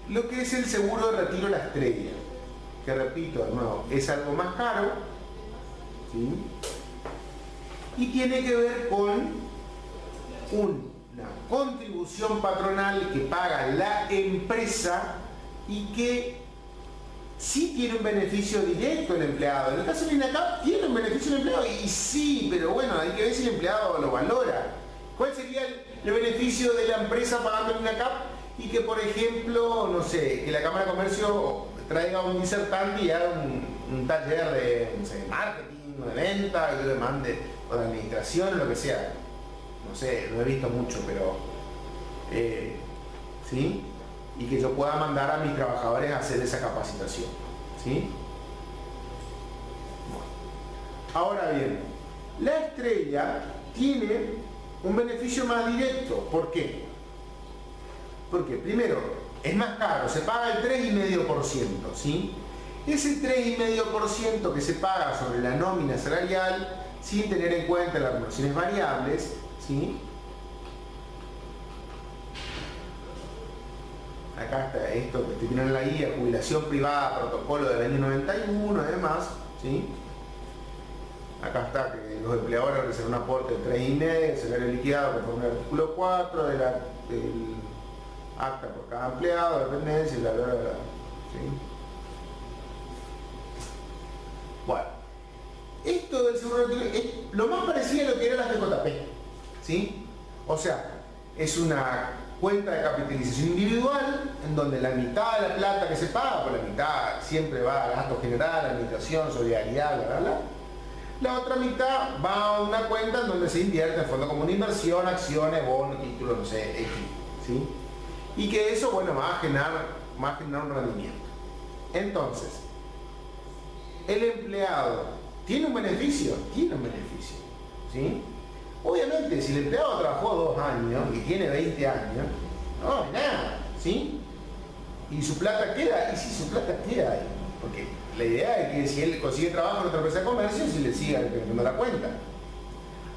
lo que es el seguro de retiro La Estrella, que repito de nuevo, es algo más caro, ¿sí? Y tiene que ver con una contribución patronal que paga la empresa y que sí tiene un beneficio directo el empleado. En el caso del INACAP tiene un beneficio el empleado y sí, pero bueno, hay que ver si el empleado lo valora. ¿Cuál sería el beneficio de la empresa pagando el INACAP? Y que, por ejemplo, no sé, que la Cámara de Comercio traiga un disertante y haga un taller de, no sé, marketing, o de venta, que lo mande, o de administración, o lo que sea. No sé, no he visto mucho, pero... ¿sí? Y que yo pueda mandar a mis trabajadores a hacer esa capacitación, ¿sí? Bueno. Ahora bien, La Estrella tiene un beneficio más directo. ¿Por qué? Porque primero, es más caro, se paga el 3,5%, ¿sí? Ese 3,5% que se paga sobre la nómina salarial, sin tener en cuenta las remuneraciones variables, ¿sí? Acá está esto que tienen en la guía, jubilación privada, protocolo del año 91, además, ¿sí? Acá está que los empleadores realizan un aporte de 3,5, salario liquidado conforme al artículo 4 del acta por cada empleado, dependencia, bla, bla, bla, ¿sí? Bueno, esto del seguro de retiro es lo más parecido a lo que era la CJP, ¿sí? O sea, es una cuenta de capitalización individual en donde la mitad de la plata que se paga, por la mitad siempre va a gasto general, administración, solidaridad, bla, bla, bla. La otra mitad va a una cuenta en donde se invierte en fondo como una inversión, acciones, bonos, títulos, no sé, X, ¿sí? Y que eso, bueno, va a generar un rendimiento. Entonces, el empleado tiene un beneficio, ¿sí? Obviamente, si el empleado trabajó 2 años y tiene 20 años, no hay nada, ¿sí? Y su plata queda, y si su plata queda ahí, porque la idea es que si él consigue trabajo en otra empresa de comercio, si le siga incrementando la cuenta.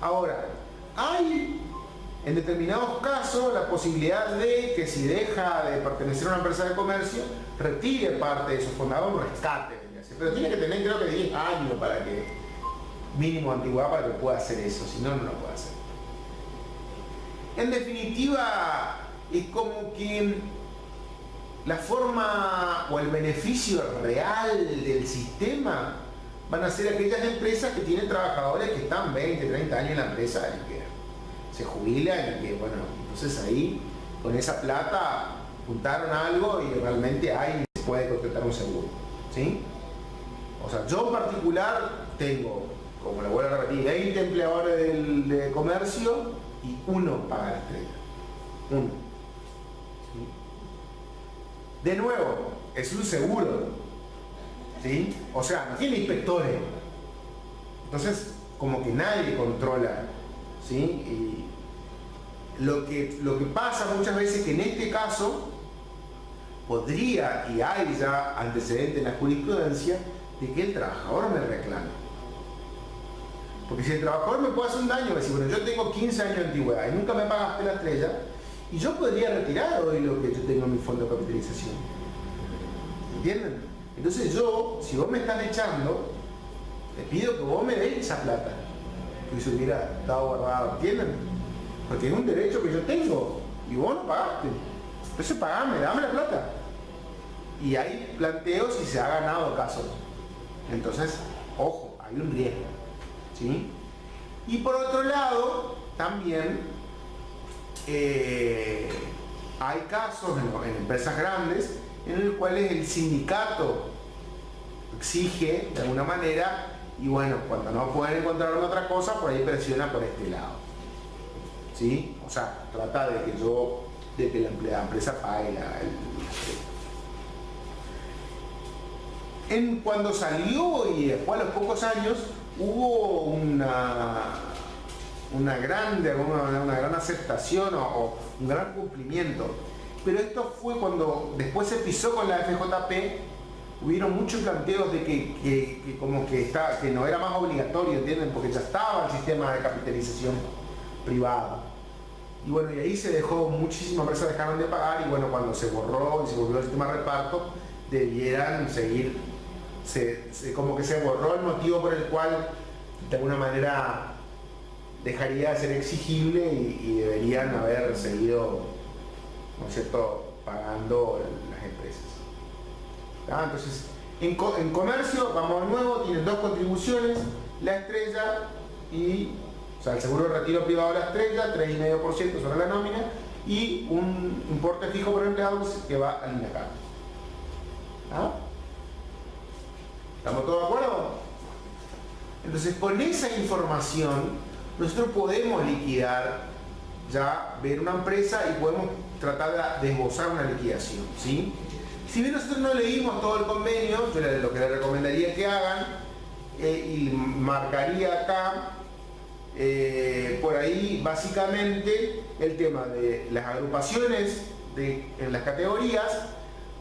Ahora, hay en determinados casos la posibilidad de que si deja de pertenecer a una empresa de comercio, retire parte de su fundador, un rescate, pero tiene que tener creo que 10 años para que, mínimo antigüedad para que pueda hacer eso, si no, no lo puede hacer. En definitiva, es como que la forma o el beneficio real del sistema van a ser aquellas empresas que tienen trabajadores que están 20, 30 años en la empresa y que se jubilan y que, bueno, entonces ahí, con esa plata, juntaron algo y realmente ahí se puede contratar un seguro, ¿sí? O sea, yo en particular tengo, como le vuelvo a repetir, 20 empleadores de comercio y uno paga la estrella. Uno. ¿Sí? De nuevo, es un seguro, ¿sí? O sea, no tiene inspectores. Entonces, como que nadie controla, ¿sí? Y lo que pasa muchas veces es que en este caso podría, y hay ya antecedentes en la jurisprudencia, de que el trabajador me reclame. Porque si el trabajador me puede hacer un daño, me dice, bueno, yo tengo 15 años de antigüedad y nunca me pagaste la estrella, y yo podría retirar hoy lo que yo tengo en mi fondo de capitalización. ¿Entienden? Entonces yo, si vos me estás echando, te pido que vos me des esa plata que se hubiera estado guardado, ¿entienden? Porque es un derecho que yo tengo y vos no pagaste. Entonces pagame, dame la plata. Y hay planteos y se ha ganado casos. Entonces, ojo, hay un riesgo, ¿sí? Y por otro lado, también hay casos en empresas grandes en los cuales el sindicato exige de alguna manera y bueno, cuando no pueden encontrar otra cosa, por ahí presiona por este lado, ¿sí? O sea, trata de que la empresa pague cuando salió y después a los pocos años hubo una gran aceptación o un gran cumplimiento. Pero esto fue cuando después se pisó con la FJP, hubieron muchos planteos de que como que no era más obligatorio, ¿entienden? Porque ya estaba el sistema de capitalización privado. Y bueno, y ahí se dejó, muchísimas empresas dejaron de pagar y bueno, cuando se borró y se volvió el sistema de reparto, debieran seguir, como que se borró el motivo por el cual de alguna manera dejaría de ser exigible y deberían haber seguido, ¿no es cierto?, pagando las empresas. ¿Ah? Entonces, en comercio, vamos de nuevo, tienen dos contribuciones, la estrella y, o sea, el seguro de retiro privado de la estrella, 3,5% sobre la nómina, y un importe fijo por empleado que va al INACAP. ¿Ah? ¿Estamos todos de acuerdo? Entonces, con esa información, nosotros podemos liquidar, ya ver una empresa y podemos tratar de esbozar una liquidación, ¿sí? Si bien nosotros no leímos todo el convenio, yo lo que les recomendaría que hagan, y marcaría acá, por ahí básicamente el tema de las agrupaciones en las categorías,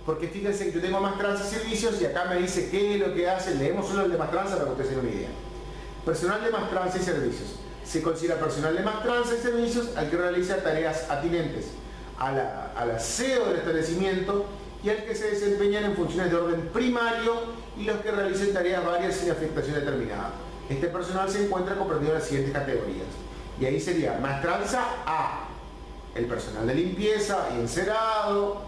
porque fíjense que yo tengo Mastranza Servicios y acá me dice qué es lo que hace, leemos solo el de Mastranza para que ustedes tengan una idea. Personal de Mastranza y Servicios. Se considera personal de Mastranza y Servicios al que realiza tareas atinentes al aseo del establecimiento y al que se desempeñan en funciones de orden primario y los que realicen tareas varias sin afectación determinada. Este personal se encuentra comprendido en las siguientes categorías. Y ahí sería Mastranza A, el personal de limpieza y encerado,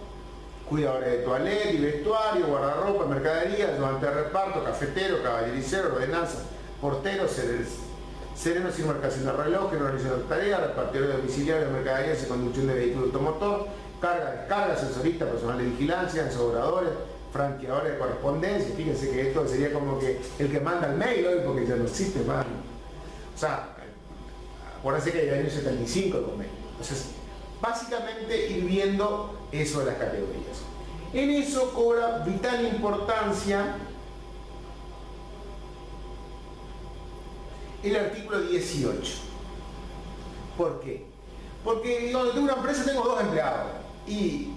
cuidadores de toalete y vestuario, guardarropa, mercadería, ayudante de reparto, cafetero, caballericero, ordenanza, portero, sereno sin marcación de reloj, que no realiza tareas, repartidor de domiciliario de mercaderías y conducción de vehículo automotor, carga, descarga, sensorista, personal de vigilancia, ensobradores, franqueadores de correspondencia. Fíjense que esto sería como que el que manda el mail hoy, porque ya no existe más. O sea, acuérdense que hay el año 75 el convenio. Entonces, básicamente ir viendo eso de las categorías. En eso cobra vital importancia el artículo 18. ¿Por qué? Porque donde tengo una empresa tengo dos empleados. ¿Y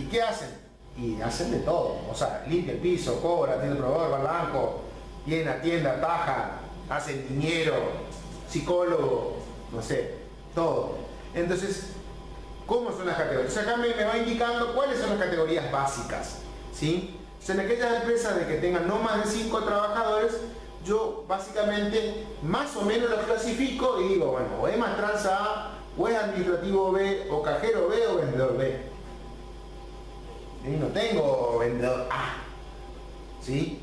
qué hacen? Y hacen de todo. O sea, limpia el piso, cobra, atiende el proveedor, va al banco, llena, tienda, taja, hacen dinero, psicólogo, no sé, todo. Entonces, ¿cómo son las categorías? O sea, acá me va indicando cuáles son las categorías básicas, ¿sí? O sea, en aquellas empresas de que tengan no más de 5 trabajadores, yo básicamente más o menos los clasifico y digo, bueno, o es Mastranza A, o es administrativo B, o cajero B, o vendedor B. Y no tengo vendedor A, ¿sí?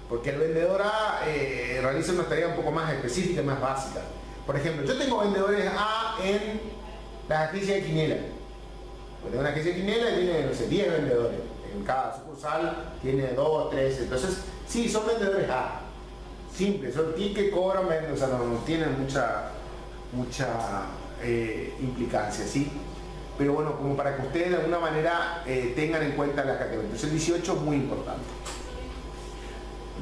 Porque el vendedor A realiza una tarea un poco más específica y más básica. Por ejemplo, yo tengo vendedores A en la agencia de Quinela. Pues tengo una agencia de Quinela y tiene, no sé, 10 vendedores. En cada sucursal tiene 2, 3. Entonces, sí, son vendedores A. Simple, son tickets, cobran, venden, o sea, no tienen mucha implicancia, ¿sí? Pero bueno, como para que ustedes de alguna manera tengan en cuenta las categorías. Entonces el 18 es muy importante.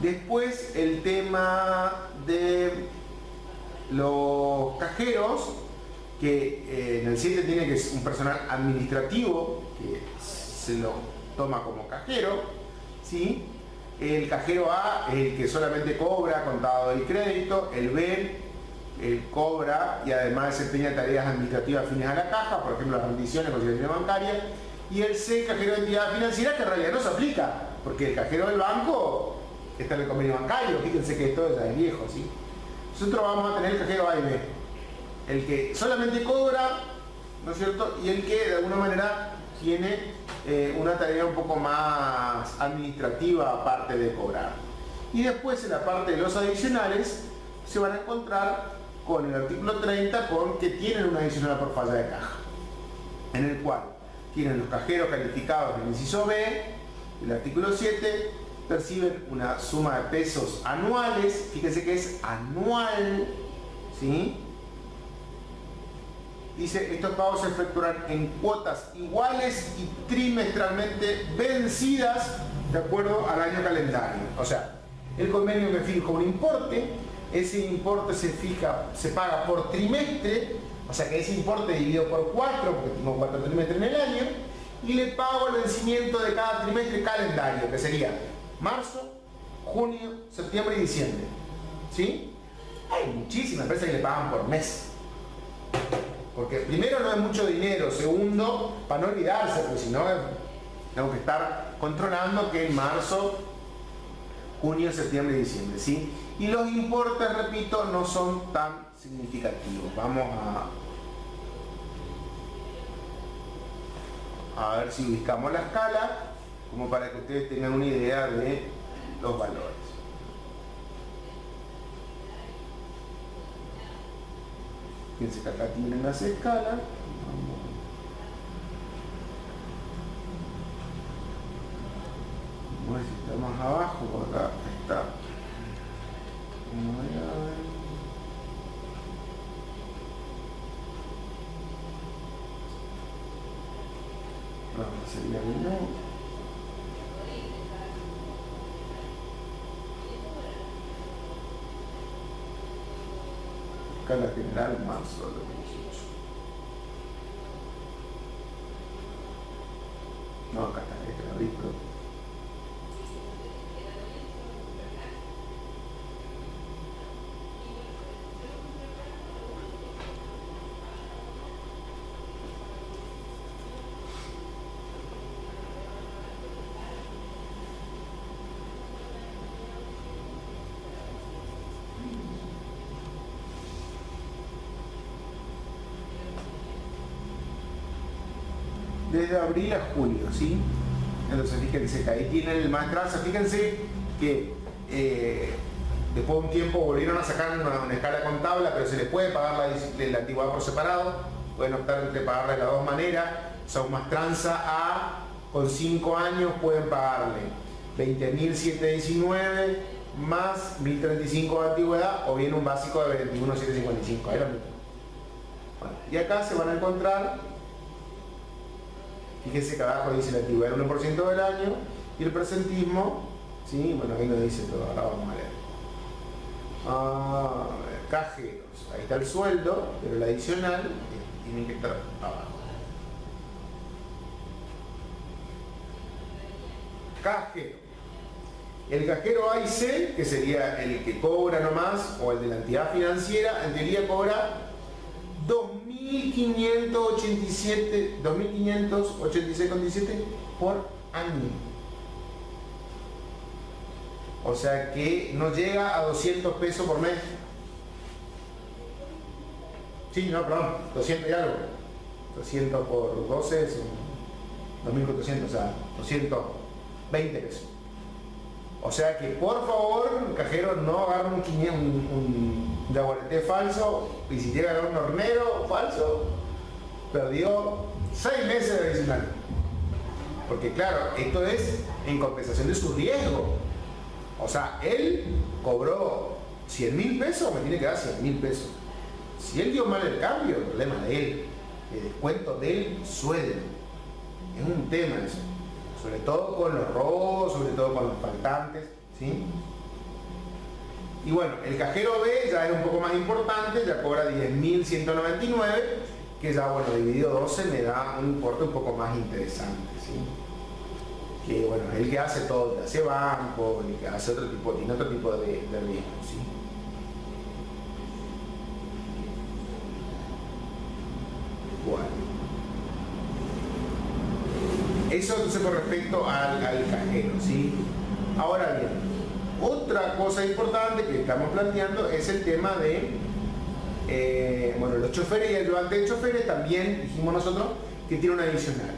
Después el tema de los cajeros, que en el 7 tiene que ser un personal administrativo que se lo toma como cajero, ¿sí? El cajero A es el que solamente cobra contado del crédito, el B el cobra y además desempeña tareas administrativas afines a la caja, por ejemplo las rendiciones, conciliación bancaria, y el C, cajero de entidad financiera, que en realidad no se aplica, porque el cajero del banco está en el convenio bancario, fíjense que esto ya es viejo, ¿sí? Nosotros vamos a tener el cajero A y B, el que solamente cobra, ¿no es cierto? Y el que de alguna manera tiene una tarea un poco más administrativa aparte de cobrar. Y después en la parte de los adicionales se van a encontrar con el artículo 30 con que tienen una adicional por falla de caja, en el cual tienen los cajeros calificados en el inciso B, el artículo 7, perciben una suma de pesos anuales, fíjense que es anual, ¿sí? Dice, estos pagos se efectuarán en cuotas iguales y trimestralmente vencidas de acuerdo al año calendario. O sea, el convenio me fija un importe, ese importe se paga por trimestre, o sea que ese importe dividido por 4, porque tengo 4 trimestres en el año, y le pago el vencimiento de cada trimestre calendario, que sería marzo, junio, septiembre y diciembre. ¿Sí? Hay muchísimas empresas que le pagan por mes. Porque primero no es mucho dinero, segundo, para no olvidarse, porque si no tengo que estar controlando que en marzo, junio, septiembre y diciembre, ¿sí? Y los importes, repito, no son tan significativos. Vamos a ver si ubicamos la escala, como para que ustedes tengan una idea de los valores. Fíjense que acá tienen las escalas. Vamos a ver si está más abajo, por acá está. Sería uno. Escala general marzo de 2018. No, acá está, este la abrí, pero... desde abril a julio, ¿sí? Entonces fíjense que ahí tienen el maestranza, fíjense que después de un tiempo volvieron a sacar una escala contable, pero se les puede pagar la antigüedad por separado, pueden optar entre pagarla de las dos maneras, o sea, un maestranza A con 5 años pueden pagarle 20.719 más 1.035 de antigüedad, o bien un básico de 21.755, ahí lo mismo. Bueno, y acá se van a encontrar, fíjense que abajo dice la antigüedad del 1% del año y el presentismo, ¿sí? Bueno, ahí lo dice todo, ahora vamos a leer. Cajeros, ahí está el sueldo, pero el adicional tiene que estar abajo. Cajero. El cajero A y C, que sería el que cobra nomás, o el de la entidad financiera, en teoría cobra 2.586,17 por año. O sea que no llega a 200 pesos por mes. Sí, no, perdón, 200 y algo. 200 por 12 son 2.400, o sea, 220 pesos. O sea que por favor, cajero, no agarren un jaguarete falso, y si llega a ganar un hornero falso, perdió 6 meses de adicional. Porque claro, esto es en compensación de su riesgo. O sea, él cobró 100.000 pesos, me tiene que dar 100.000 pesos. Si él dio mal el cambio, el problema de él, el descuento del sueldo. Es un tema eso. Sobre todo con los robos, sobre todo con los faltantes, ¿sí? Y bueno, el cajero B ya es un poco más importante, ya cobra 10.199, que ya, bueno, dividido 12 me da un importe un poco más interesante, ¿sí? Que, bueno, es el que hace todo, que hace banco, el que hace otro tipo, tiene otro tipo de riesgo, ¿sí? Bueno. Eso entonces con respecto al cajero, ¿sí? Ahora bien, otra cosa importante que estamos planteando es el tema de, bueno, los choferes y el ayudante de choferes también dijimos nosotros que tiene un adicional.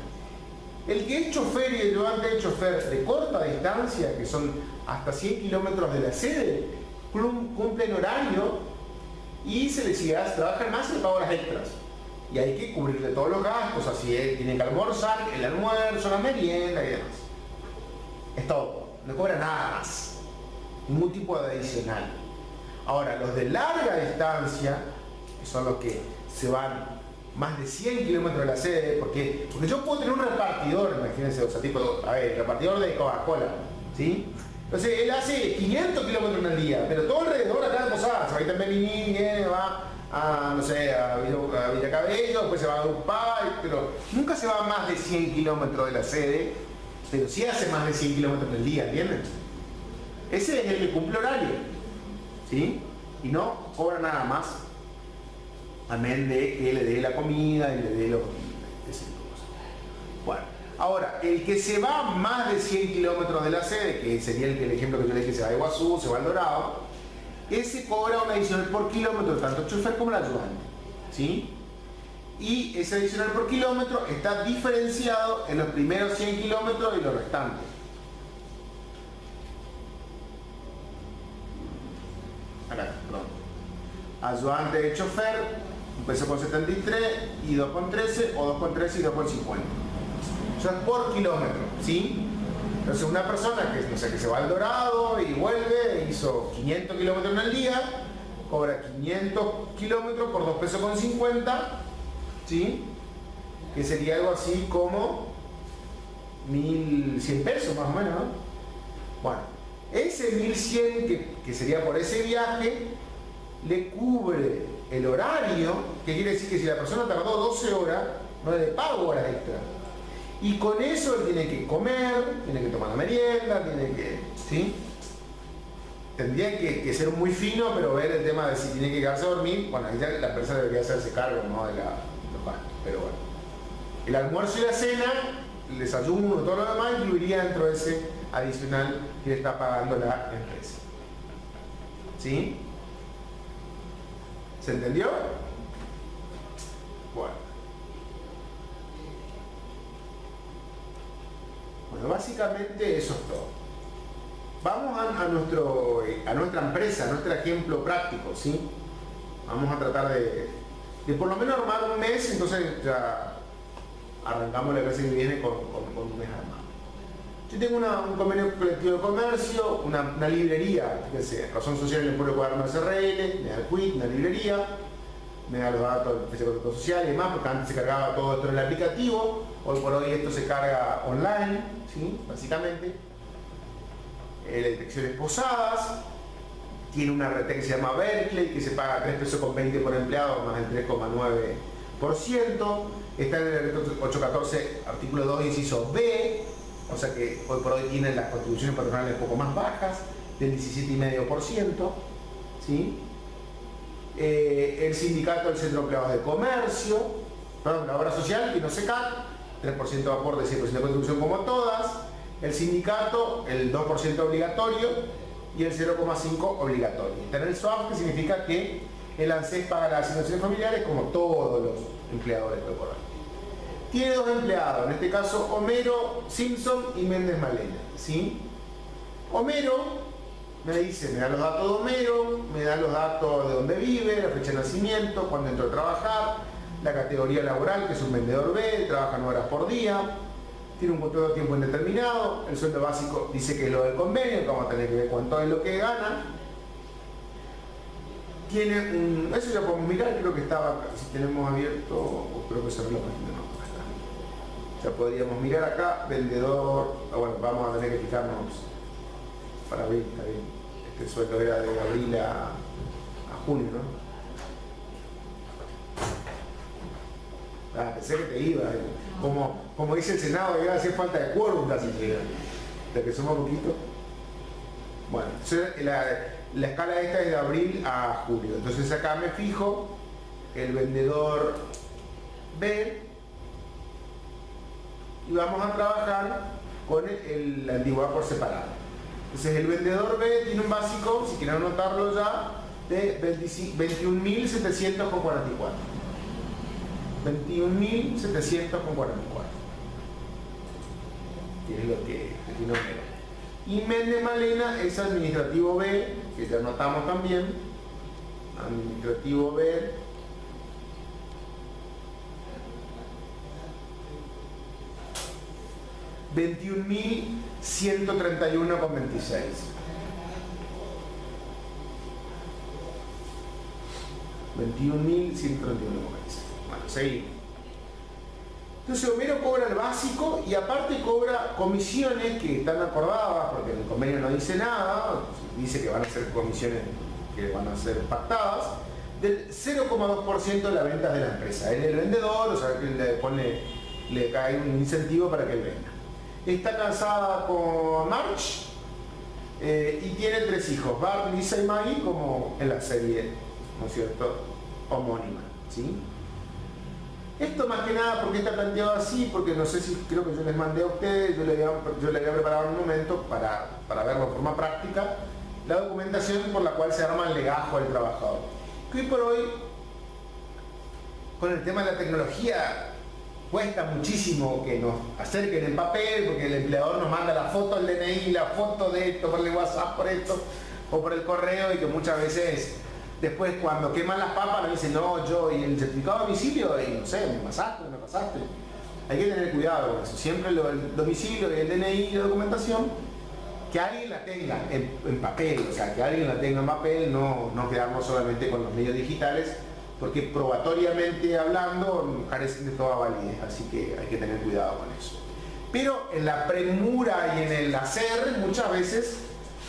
El que es chofer y el ayudante de chofer de corta distancia, que son hasta 100 kilómetros de la sede, cumplen horario y se les sigue, trabajan más y le pagan horas extras. Y hay que cubrirle todos los gastos, así es, tienen que almorzar, el almuerzo, la merienda y demás. Es todo, no cobra nada más, ningún tipo de adicional. Ahora, los de larga distancia, que son los que se van más de 100 kilómetros de la sede, porque yo puedo tener un repartidor, imagínense, o sea, tipo, a ver, repartidor de Coca-Cola, ¿sí? Entonces, él hace 500 kilómetros en el día, pero todo alrededor acá de Posadas, se va a ir también, viene, va a, no sé, a Villacabello, después se va a Upay, pero nunca se va más de 100 kilómetros de la sede, pero sí hace más de 100 kilómetros en el día, ¿entienden? Ese es el que cumple horario, ¿sí? Y no cobra nada más, amén de que le dé la comida y le dé los... Bueno, ahora, el que se va más de 100 kilómetros de la sede, que sería el ejemplo que yo le dije, se va a Iguazú, se va al Dorado, ese cobra una adicional por kilómetro, tanto el chofer como el ayudante, ¿sí? Y ese adicional por kilómetro está diferenciado en los primeros 100 kilómetros y los restantes. Acá, perdón. Ayudante de chofer, empezó con 73 y 2,13 o 2,13 y 2,50. Eso es por kilómetro, ¿sí? Entonces una persona que, no sé, que se va al Dorado y vuelve, hizo 500 kilómetros en el día, cobra 500 kilómetros por 2 pesos con 50, ¿sí? Que sería algo así como 1.100 pesos más o menos, ¿no? Bueno, ese 1.100 que sería por ese viaje, le cubre el horario, que quiere decir que si la persona tardó 12 horas, no le pago horas extra. Y con eso él tiene que comer, tiene que tomar la merienda, tiene que... ¿sí? Tendría que ser muy fino, pero ver el tema de si tiene que quedarse a dormir, bueno, ahí ya la empresa debería hacerse cargo, ¿no? De los gastos, pero bueno. El almuerzo y la cena, el desayuno, todo lo demás, incluiría dentro de ese adicional que le está pagando la empresa. ¿Sí? ¿Se entendió? Bueno, básicamente eso es todo. Vamos a nuestra empresa, a nuestro ejemplo práctico, ¿sí? Vamos a tratar de por lo menos armar un mes, entonces ya arrancamos la clase que viene con un mes armado. Yo tengo un convenio colectivo de comercio, una librería, fíjense, Razón Social en el Pueblo Cuaderno SRL, me da el quit, una librería, me da los datos del fecha de contrato social y demás, porque antes se cargaba todo esto en el aplicativo, hoy por hoy esto se carga online, ¿sí? Básicamente. La detección es Posadas, tiene una RT que se llama Berkeley, que se paga 3 pesos con 20 por empleado, más el 3,9%, está en el 814, artículo 2, inciso B, o sea que hoy por hoy tienen las contribuciones patronales un poco más bajas, del 17,5%, ¿sí? El sindicato del Centro de Empleados de Comercio, perdón, la obra social, que no se cae, 3% de aporte, 100% de contribución como todas, el sindicato, el 2% obligatorio y el 0,5% obligatorio. Está en el SOAF, que significa que el ANSES paga las asignaciones familiares como todos los empleadores corporales. Tiene 2 empleados, en este caso Homero Simpson y Méndez Malena, ¿sí? Homero me dice, me da los datos de Homero, me da los datos de dónde vive, la fecha de nacimiento, cuándo entró a trabajar, la categoría laboral, que es un vendedor B, trabaja 9 horas por día, tiene un contrato a tiempo indeterminado, el sueldo básico dice que es lo del convenio, que vamos a tener que ver cuánto es lo que gana. Tiene un... eso ya podemos mirar, creo que estaba, si tenemos abierto, o creo que cerró la página, no, acá está. Ya podríamos mirar acá, vendedor, bueno, vamos a tener que fijarnos para abril, está bien. Este sueldo era de abril a junio, ¿no? Pensé que te iba, como dice el Senado, iba a hacer falta de quórum casi llega. De que suma poquito. Bueno, la escala esta es de abril a julio. Entonces acá me fijo el vendedor B y vamos a trabajar con la antigüedad por separado. Entonces el vendedor B tiene un básico, si quieren anotarlo ya, de 21.700,44. 21.700,44. Tiene lo que tiene Homero. Y Méndez Malena es administrativo B, que ya anotamos también. Administrativo B. $21.131,26. Bueno, seguimos. Entonces Homero cobra el básico y aparte cobra comisiones que están acordadas, porque en el convenio no dice nada, dice que van a ser comisiones que van a ser pactadas, del 0,2% de las ventas de la empresa. Él es el vendedor, o sea que le cae un incentivo para que él venda. Está casada con Marge y tiene 3 hijos, Bart, Lisa y Maggie, como en la serie, ¿no es cierto?, homónima, ¿sí? Esto más que nada porque está planteado así, porque no sé si creo que yo les mandé a ustedes, yo le había preparado en un momento para verlo de forma práctica, la documentación por la cual se arma el legajo al trabajador. Que hoy por hoy, con el tema de la tecnología, cuesta muchísimo que nos acerquen en papel, porque el empleador nos manda la foto del DNI, la foto de esto, por el WhatsApp, por esto, o por el correo, y que muchas veces... después cuando queman las papas nos dicen, no, yo, y el certificado de domicilio, y no sé, me pasaste, me pasaste. Hay que tener cuidado con eso. Siempre el domicilio y el DNI y la documentación, que alguien la tenga en papel, o sea, que alguien la tenga en papel, no quedarnos solamente con los medios digitales, porque probatoriamente hablando carecen de toda validez, así que hay que tener cuidado con eso. Pero en la premura y en el hacer, muchas veces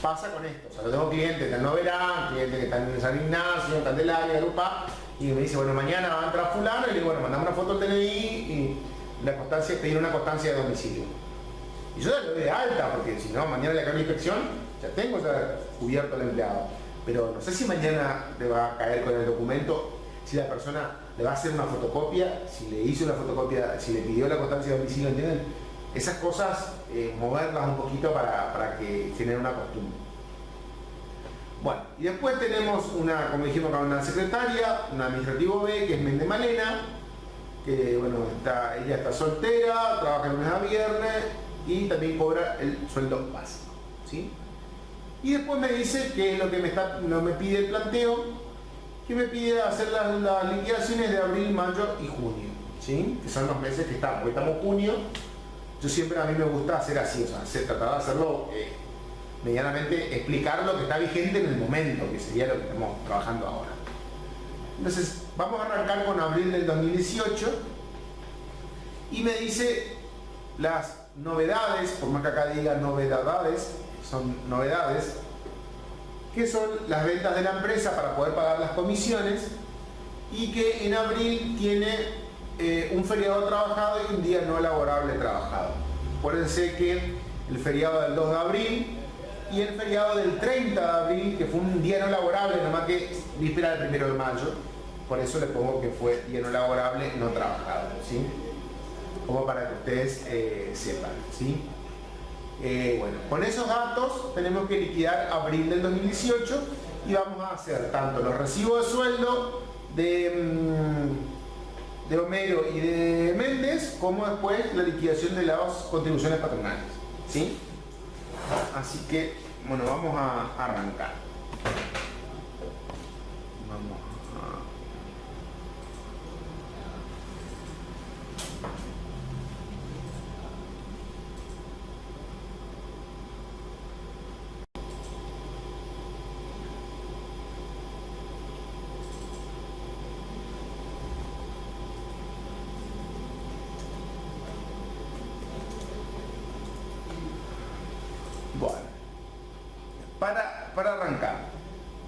pasa con esto. O sea, yo tengo clientes que no verán, clientes que están en San Ignacio, en Candelaria, Grupá, y me dice, bueno, mañana va a entrar fulano, y le digo, bueno, mandame una foto del DNI y la constancia, pedir una constancia de domicilio. Y yo ya lo doy de alta, porque si no, mañana le cae la inspección, ya tengo ya cubierto al empleado. Pero no sé si mañana le va a caer con el documento, si la persona le va a hacer una fotocopia, si le hizo una fotocopia, si le pidió la constancia de domicilio, ¿entienden? Esas cosas, moverlas un poquito para que genere una costumbre. Bueno, y después tenemos una, como dijimos acá, una secretaria, un administrativo B, que es Méndez Malena, que bueno, ella está soltera, trabaja de lunes a viernes y también cobra el sueldo básico, ¿sí? Y después me dice que lo que me pide el planteo, que me pide hacer las liquidaciones de abril, mayo y junio, ¿sí? Que son los meses que estamos. Hoy estamos en junio. Yo siempre, a mí me gusta hacer así, o sea, tratar de hacerlo medianamente, explicar lo que está vigente en el momento, que sería lo que estamos trabajando ahora. Entonces, vamos a arrancar con abril del 2018 y me dice las novedades, por más que acá diga novedades, son novedades, que son las ventas de la empresa para poder pagar las comisiones, y que en abril tiene un feriado trabajado y un día no laborable trabajado. Acuérdense que el feriado del 2 de abril y el feriado del 30 de abril, que fue un día no laborable, nomás que víspera del 1 de mayo, por eso le pongo que fue día no laborable no trabajado, ¿sí? Como para que ustedes sepan, ¿sí? Bueno, con esos datos tenemos que liquidar abril del 2018 y vamos a hacer tanto los recibos de sueldo de Homero y de Méndez, como después la liquidación de las contribuciones patronales, ¿sí? Así que Bueno, vamos a arrancar. Vamos a... Bueno, para arrancar,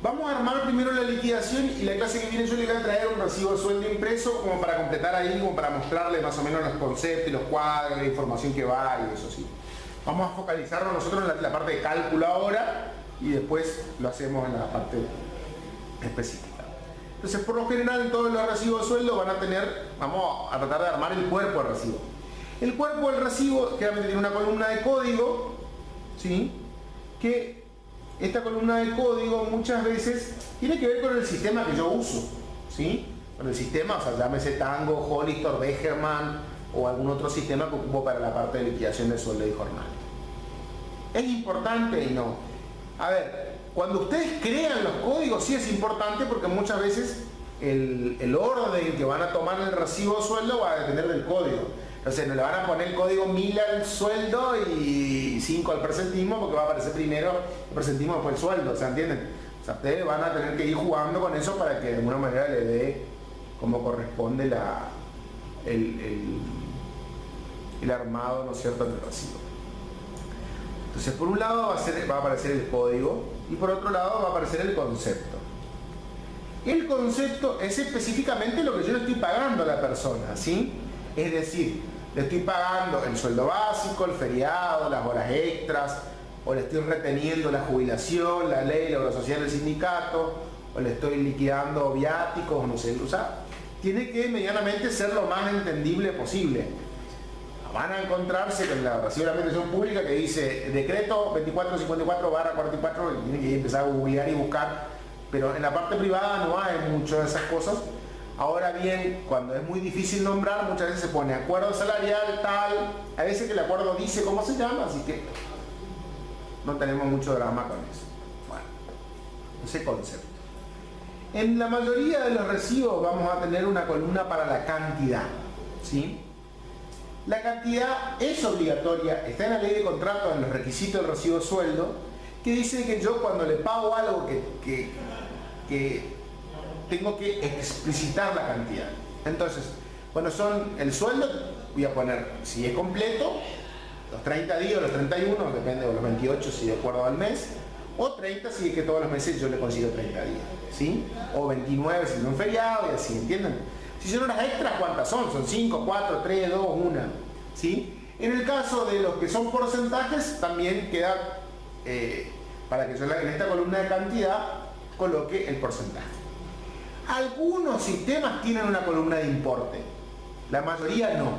vamos a armar primero la liquidación y la clase que viene yo le voy a traer un recibo de sueldo impreso como para completar ahí, como para mostrarle más o menos los conceptos, los cuadros, la información que va y eso sí. Vamos a focalizarnos nosotros en la parte de cálculo ahora y después lo hacemos en la parte específica. Entonces, por lo general, todos los recibos de sueldo van a tener, vamos a tratar de armar el cuerpo del recibo. El cuerpo del recibo generalmente tiene una columna de código, ¿sí? Que esta columna de código muchas veces tiene que ver con el sistema que yo uso, ¿sí? Con el sistema, o sea, llámese Tango, Hollister, Becherman o algún otro sistema que ocupo para la parte de liquidación de sueldo y jornal. ¿Es importante y no? A ver, cuando ustedes crean los códigos sí es importante porque muchas veces el orden que van a tomar en el recibo de sueldo va a depender del código. Entonces no le van a poner el código 1000 al sueldo y 5 al presentismo porque va a aparecer primero el presentismo después el sueldo, ¿se entienden? O sea, ustedes van a tener que ir jugando con eso para que de alguna manera le dé como corresponde el armado, ¿no es cierto?, del recibo. Entonces por un lado va a aparecer el código y por otro lado va a aparecer el concepto. El concepto es específicamente lo que yo le estoy pagando a la persona, ¿sí? Es decir, le estoy pagando el sueldo básico, el feriado, las horas extras, o le estoy reteniendo la jubilación, la ley, la obra social del sindicato, o le estoy liquidando viáticos, no sé, o sea, tiene que medianamente ser lo más entendible posible. Van a encontrarse con la recibo de la administración pública que dice decreto 2454/44 y tienen que empezar a googlear y buscar, pero en la parte privada no hay mucho de esas cosas. Ahora bien, cuando es muy difícil nombrar, muchas veces se pone acuerdo salarial, tal, a veces que el acuerdo dice cómo se llama, así que no tenemos mucho drama con eso. Bueno, ese concepto. En la mayoría de los recibos vamos a tener una columna para la cantidad, ¿sí? La cantidad es obligatoria, está en la ley de contrato, en los requisitos del recibo de sueldo, que dice que yo cuando le pago algo que tengo que explicitar la cantidad. Entonces, cuando son el sueldo, voy a poner, si es completo, los 30 días, los 31, depende de los 28 si de acuerdo al mes, o 30 si es que todos los meses yo le consigo 30 días, ¿sí? O 29 si es un feriado y así, ¿entienden? Si son horas extras, ¿cuántas son? Son 5, 4, 3, 2, 1, ¿sí? En el caso de los que son porcentajes, también queda, para que yo en esta columna de cantidad coloque el porcentaje. Algunos sistemas tienen una columna de importe, la mayoría no,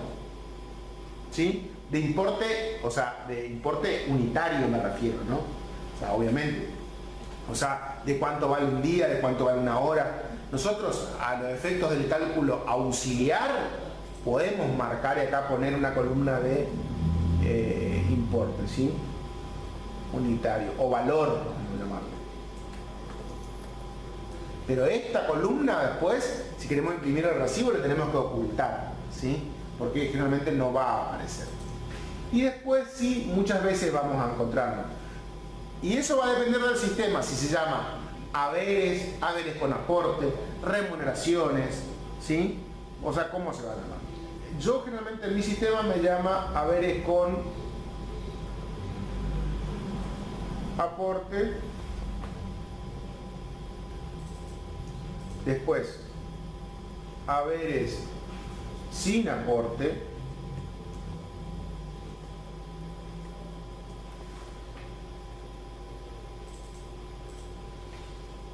¿sí? De importe, o sea, de importe unitario me refiero, ¿no? O sea, obviamente, o sea, de cuánto vale un día, de cuánto vale una hora. Nosotros, a los efectos del cálculo auxiliar, podemos marcar y acá poner una columna de importe, ¿sí? Unitario, o valor, como llamarlo. Pero esta columna después, si queremos imprimir el recibo, lo tenemos que ocultar, ¿sí? Porque generalmente no va a aparecer. Y después sí, muchas veces vamos a encontrarnos. Y eso va a depender del sistema, si se llama haberes, haberes con aporte, remuneraciones, ¿sí? O sea, ¿cómo se va a llamar? Yo generalmente en mi sistema me llama haberes con aporte. Después, haberes sin aporte.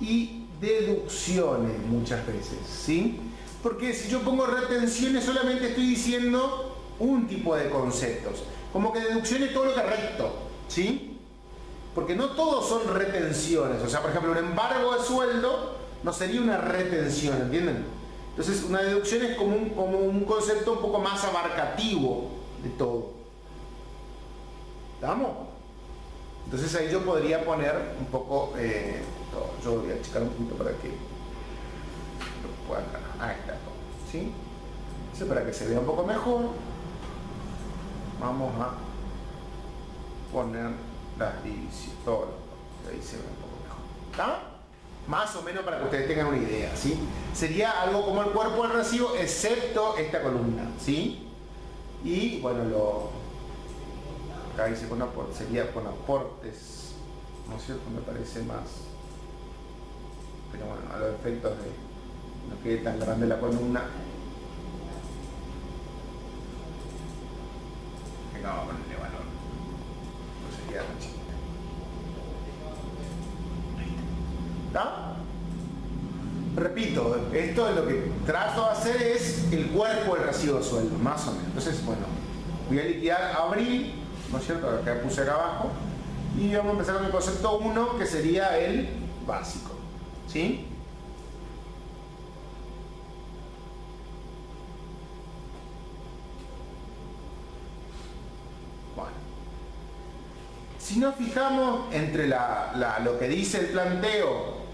Y deducciones muchas veces, ¿sí? Porque si yo pongo retenciones solamente estoy diciendo un tipo de conceptos. Como que deducciones todo lo que resto, ¿sí? Porque no todos son retenciones. O sea, por ejemplo, un embargo de sueldo no sería una retención, ¿entienden? Entonces una deducción es como un concepto un poco más abarcativo de todo. ¿Estamos? Entonces ahí yo podría poner un poco todo. Yo voy a checar un poquito para que lo puedan ganar. Ahí está todo, ¿sí? Entonces para que se vea un poco mejor, vamos a poner las divisiones, todo, ahí se ve un poco mejor. ¿Está? Más o menos para que ustedes tengan una idea, ¿sí? Sería algo como el cuerpo del recibo, excepto esta columna, ¿sí? Y bueno, acá dice con aportes, sería con aportes, ¿no es cierto? Me parece más, pero bueno, a los efectos de no quede tan grande la columna, que no vamos a ponerle valor, no sería tan chiquita. ¿Está? Repito, esto es lo que trato de hacer, es el cuerpo del recibo de sueldo, más o menos. Entonces, bueno, voy a liquidar abril, ¿no es cierto? Acá puse acá abajo. Y vamos a empezar con el concepto 1, que sería el básico. ¿Sí? Bueno. Si nos fijamos entre lo que dice el planteo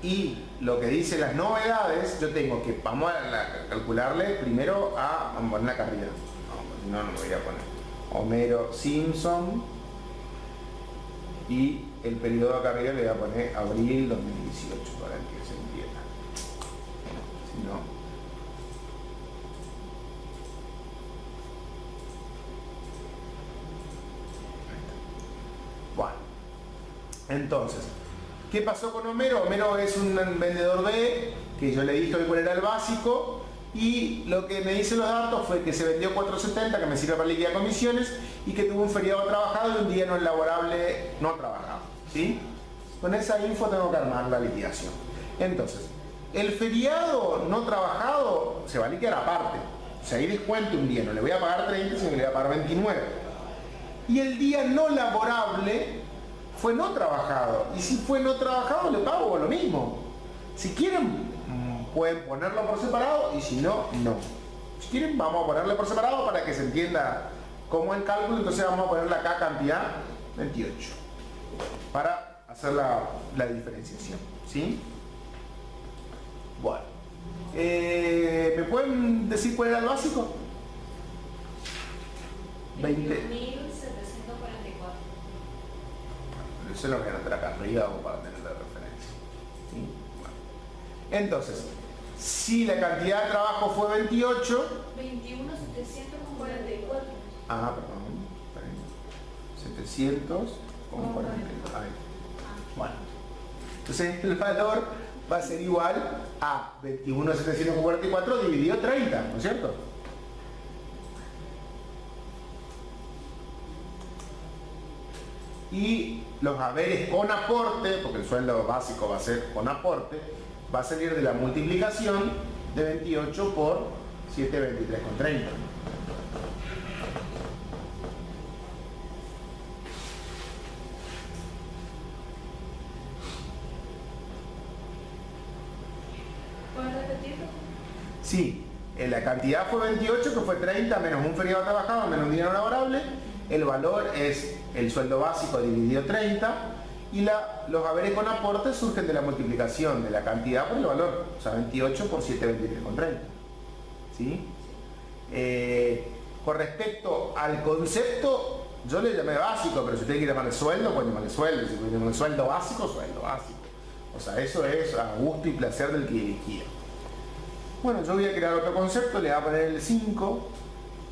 y lo que dice las novedades, yo tengo que, vamos a calcularle primero vamos a poner acá arriba. No lo voy a poner. Homero Simpson, y el periodo acá arriba le voy a poner abril 2018 para que se entienda. Si no, bueno, entonces, ¿qué pasó con Homero? Homero es un vendedor B, que yo le dije cuál era el básico, y lo que me dicen los datos fue que se vendió 4.70, que me sirve para liquidar comisiones, y que tuvo un feriado trabajado y un día no laborable no trabajado, ¿sí? Con esa info tengo que armar la liquidación. Entonces, el feriado no trabajado se va a liquidar aparte. O sea, ahí descuento un día, no le voy a pagar 30, sino que le voy a pagar 29. Y el día no laborable fue no trabajado. Y si fue no trabajado, le pago lo mismo. Si quieren, pueden ponerlo por separado, y si no, no. Si quieren, vamos a ponerlo por separado para que se entienda cómo es el cálculo. Entonces vamos a ponerle acá cantidad 28 para hacer la diferenciación, ¿sí? Bueno, ¿me pueden decir cuál era el básico? 20.744. Eso lo voy a anotar acá arriba para tener la referencia, ¿sí? Bueno. Entonces, si la cantidad de trabajo fue 28, 21.744. ah, perdón, 700 con 40. Bueno, entonces el valor va a ser igual a 21.744 dividido 30, ¿no es cierto? Y los haberes con aporte, porque el sueldo básico va a ser con aporte, va a salir de la multiplicación de 28 por 723,30. ¿Puedes repetirlo? Sí, la cantidad fue 28, que fue 30 menos un feriado trabajado menos un día no laborable. El valor es el sueldo básico dividido 30, y los haberes con aporte surgen de la multiplicación de la cantidad por el valor, o sea, 28 por 723,30. ¿Sí? Con respecto al concepto, yo le llamé básico, pero si usted quiere llamarle sueldo, pues llamarle sueldo. Si quiere llamarle sueldo básico, sueldo básico. O sea, eso es a gusto y placer del que liquida. Bueno, yo voy a crear otro concepto, le voy a poner el 5.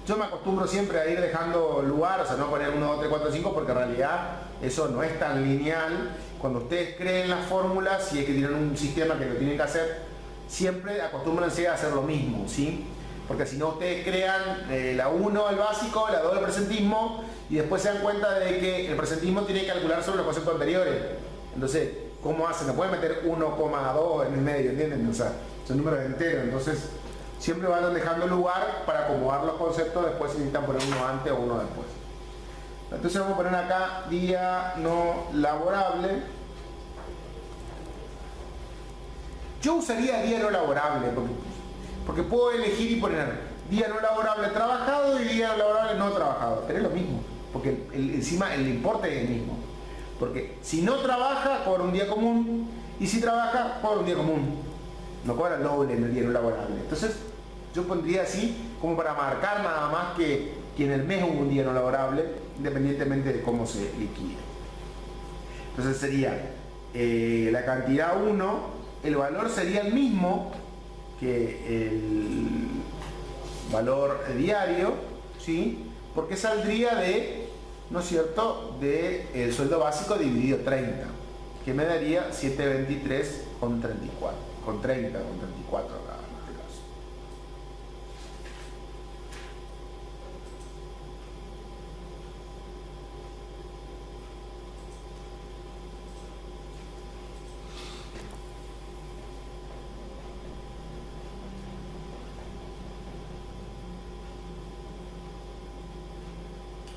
Yo me acostumbro siempre a ir dejando lugar, o sea, no poner 1, 2, 3, 4, 5, porque en realidad eso no es tan lineal. Cuando ustedes creen las fórmulas, si es que tienen un sistema que lo tienen que hacer, siempre acostúmbrense a hacer lo mismo, ¿sí? Porque si no, ustedes crean la 1 el básico, la 2 el presentismo, y después se dan cuenta de que el presentismo tiene que calcular sobre los conceptos anteriores. Entonces, ¿cómo hacen? No pueden meter 1,2 en el medio, ¿entienden? O sea, son números enteros. Entonces, siempre van dejando lugar para acomodar los conceptos, después si necesitan poner uno antes o uno después. Entonces vamos a poner acá día no laborable. Yo usaría día no laborable porque puedo elegir y poner día no laborable trabajado y día no laborable no trabajado, pero es lo mismo, porque encima el importe es el mismo. Porque si no trabaja, cobra un día común, y si trabaja, cobra un día común. No cobra el doble en el día no laborable. Entonces, yo pondría así, como para marcar nada más que en el mes hubo un día no laborable, independientemente de cómo se liquide. Entonces sería la cantidad 1, el valor sería el mismo que el valor diario, ¿sí? Porque saldría de, ¿no es cierto?, de el sueldo básico dividido 30, que me daría 723 con 34, con 30, con 34 acá en este caso.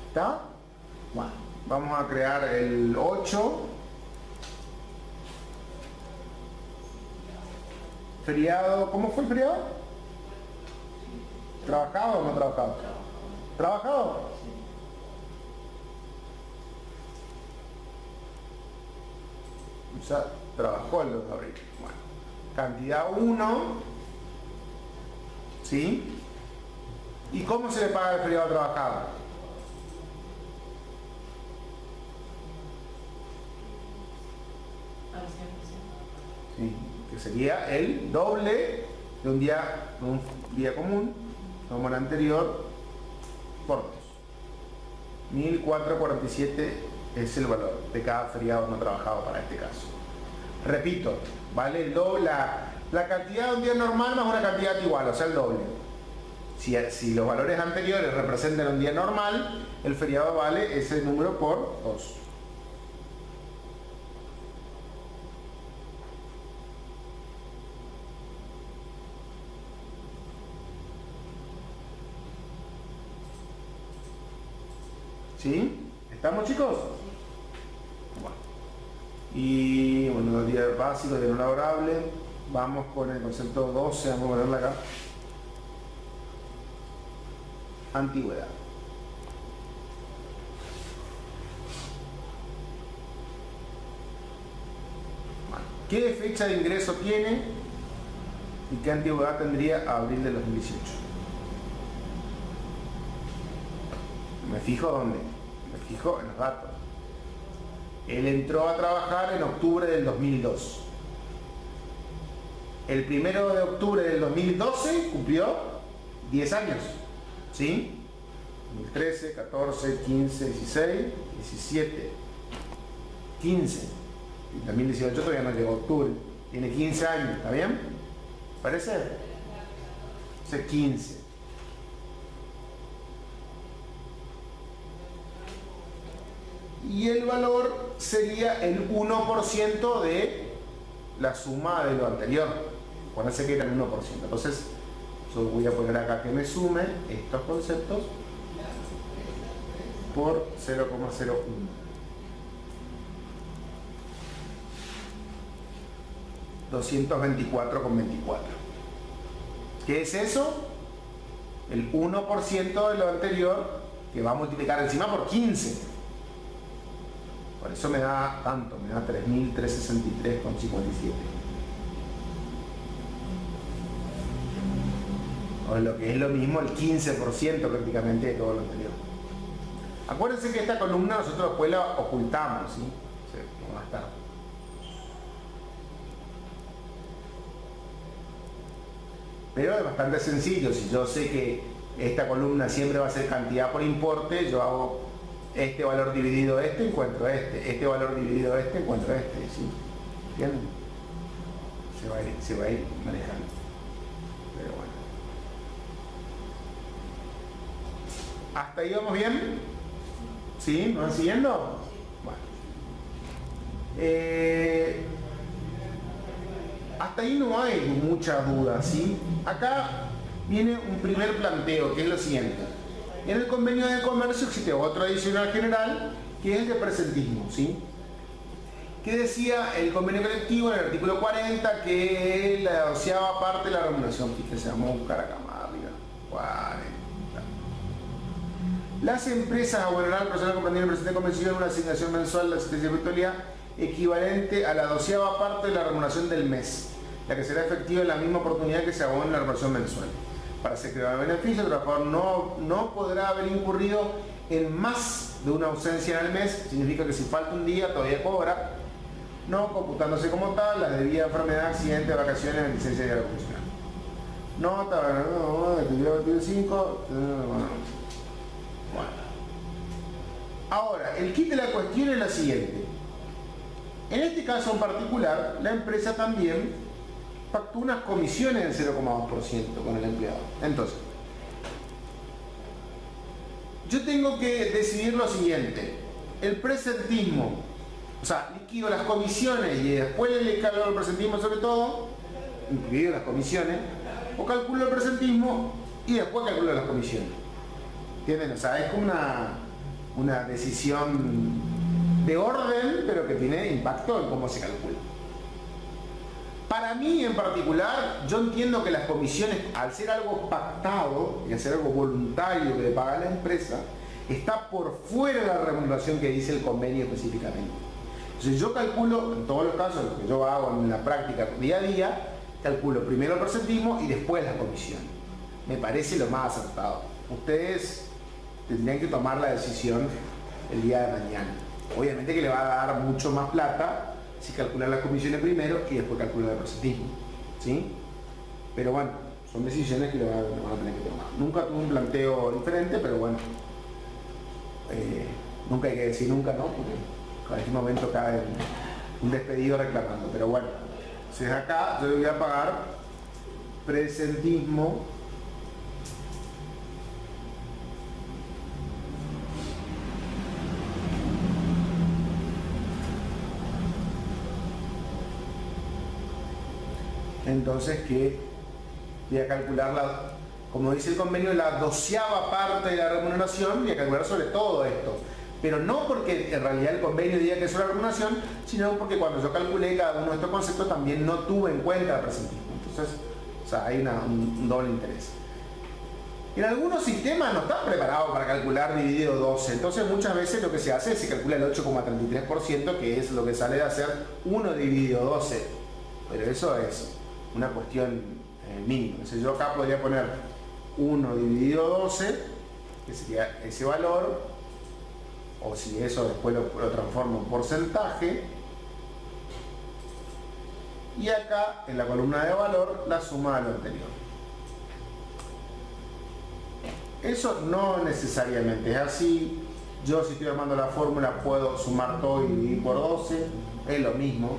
¿Está? Bueno, vamos a crear el 8. Feriado, ¿cómo fue el feriado? ¿Trabajado o no trabajado? ¿Trabajado? O sea, trabajó el 2 de abril. Bueno, cantidad 1, ¿sí? ¿Y cómo se le paga el feriado trabajado? Sí, que sería el doble de un día común, como el anterior, por 2. 1447 es el valor de cada feriado no trabajado para este caso. Repito, vale el doble, la cantidad de un día normal más una cantidad igual, o sea el doble. Si los valores anteriores representan un día normal, el feriado vale ese número por 2. ¿Sí? ¿Estamos, chicos? Bueno. Y bueno, los días básicos de no laborable. Vamos con el concepto 12, vamos a ponerla acá. Antigüedad. Bueno. ¿Qué fecha de ingreso tiene y qué antigüedad tendría a abril de 2018? ¿Me fijo dónde? Me fijo en los datos. Él entró a trabajar en octubre del 2002. El 1 de octubre del 2012 cumplió 10 años. ¿Sí? 2013, 14, 15, 16, 17, 15. Y 2018 todavía no llegó a octubre. Tiene 15 años, ¿está bien? ¿Parece? O sea, 15. Y el valor sería el 1% de la suma de lo anterior. Acuérdense que era el 1%. Entonces, yo voy a poner acá que me sume estos conceptos por 0,01. $224,24. ¿Qué es eso? El 1% de lo anterior que va a multiplicar encima por 15. Por eso me da tanto, me da 3.363,57. O lo que es lo mismo, el 15% prácticamente de todo lo anterior. Acuérdense que esta columna nosotros después la ocultamos, ¿sí? No va a estar. Pero es bastante sencillo. Si yo sé que esta columna siempre va a ser cantidad por importe, yo hago este valor dividido este, encuentro este valor dividido este, encuentro este, ¿sí? ¿Entienden? Se va a ir manejando. Pero bueno. ¿Hasta ahí vamos bien? ¿Sí? ¿Me van siguiendo? Bueno. Hasta ahí no hay mucha duda, ¿sí? Acá viene un primer planteo, que es lo siguiente. En el convenio de comercio existe otro adicional general, que es el de presentismo, ¿sí? Que decía el convenio colectivo en el artículo 40 que la 12ª parte de la remuneración, fíjense, vamos a buscar acá más arriba, 40. Las empresas abonarán al personal comprendido en el presente convención una asignación mensual de asistencia virtualidad equivalente a la 12ª parte de la remuneración del mes, la que será efectiva en la misma oportunidad que se abona en la remuneración mensual. Para ser creado el beneficio, el trabajador no podrá haber incurrido en más de una ausencia en el mes, significa que si falta un día todavía cobra, no computándose como tal la debida enfermedad, accidente, vacaciones, licencia de la comisión. Nota, actividad 25, bueno. Ahora, el kit de la cuestión es la siguiente. En este caso en particular, la empresa también pactó unas comisiones del 0,2% con el empleado. Entonces, yo tengo que decidir lo siguiente. El presentismo, o sea, liquido las comisiones y después le calculo el presentismo sobre todo, incluido las comisiones, o calculo el presentismo y después calculo las comisiones. ¿Entienden? O sea, es como una decisión de orden, pero que tiene impacto en cómo se calcula. Para mí en particular, yo entiendo que las comisiones, al ser algo pactado y al ser algo voluntario que le paga la empresa, está por fuera de la remuneración que dice el convenio específicamente. Entonces yo calculo, en todos los casos, lo que yo hago en la práctica día a día, calculo primero el presentismo y después la comisión. Me parece lo más acertado. Ustedes tendrían que tomar la decisión el día de mañana. Obviamente que le va a dar mucho más plata si calculan las comisiones primero y después calculan el presentismo, ¿sí? Pero bueno, son decisiones que le van a tener que tomar. Nunca tuve un planteo diferente, pero bueno, nunca hay que decir nunca, ¿no? Porque en cualquier momento cae un despedido reclamando. Pero bueno, si es acá, yo le voy a pagar presentismo entonces que voy a calcular, como dice el convenio, la 12ª parte de la remuneración, voy a calcular sobre todo esto. Pero no porque en realidad el convenio diga que es una remuneración, sino porque cuando yo calculé cada uno de estos conceptos también no tuve en cuenta el presentismo. Entonces, o sea, hay un doble interés. En algunos sistemas no están preparados para calcular dividido 12, entonces muchas veces lo que se hace es se calcula el 8,33%, que es lo que sale de hacer 1 dividido 12. Pero eso es una cuestión mínima. Entonces yo acá podría poner 1 dividido 12, que sería ese valor, o si eso después lo transformo en porcentaje, y acá en la columna de valor la suma de lo anterior. Eso no necesariamente es así. Yo si estoy armando la fórmula puedo sumar todo y dividir por 12, es lo mismo.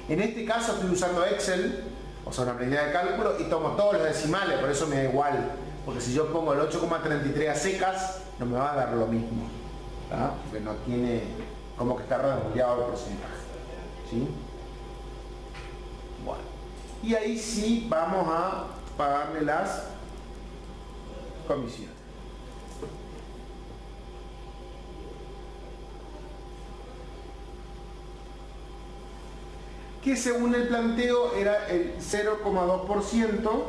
En este caso estoy usando Excel, o sea, una planilla de cálculo, y tomo todos los decimales, por eso me da igual, porque si yo pongo el 8,33 a secas, no me va a dar lo mismo, ¿tá? Porque no tiene, como que está redondeado el porcentaje, ¿sí? Bueno, y ahí sí vamos a pagarle las comisiones. Que según el planteo era el 0,2%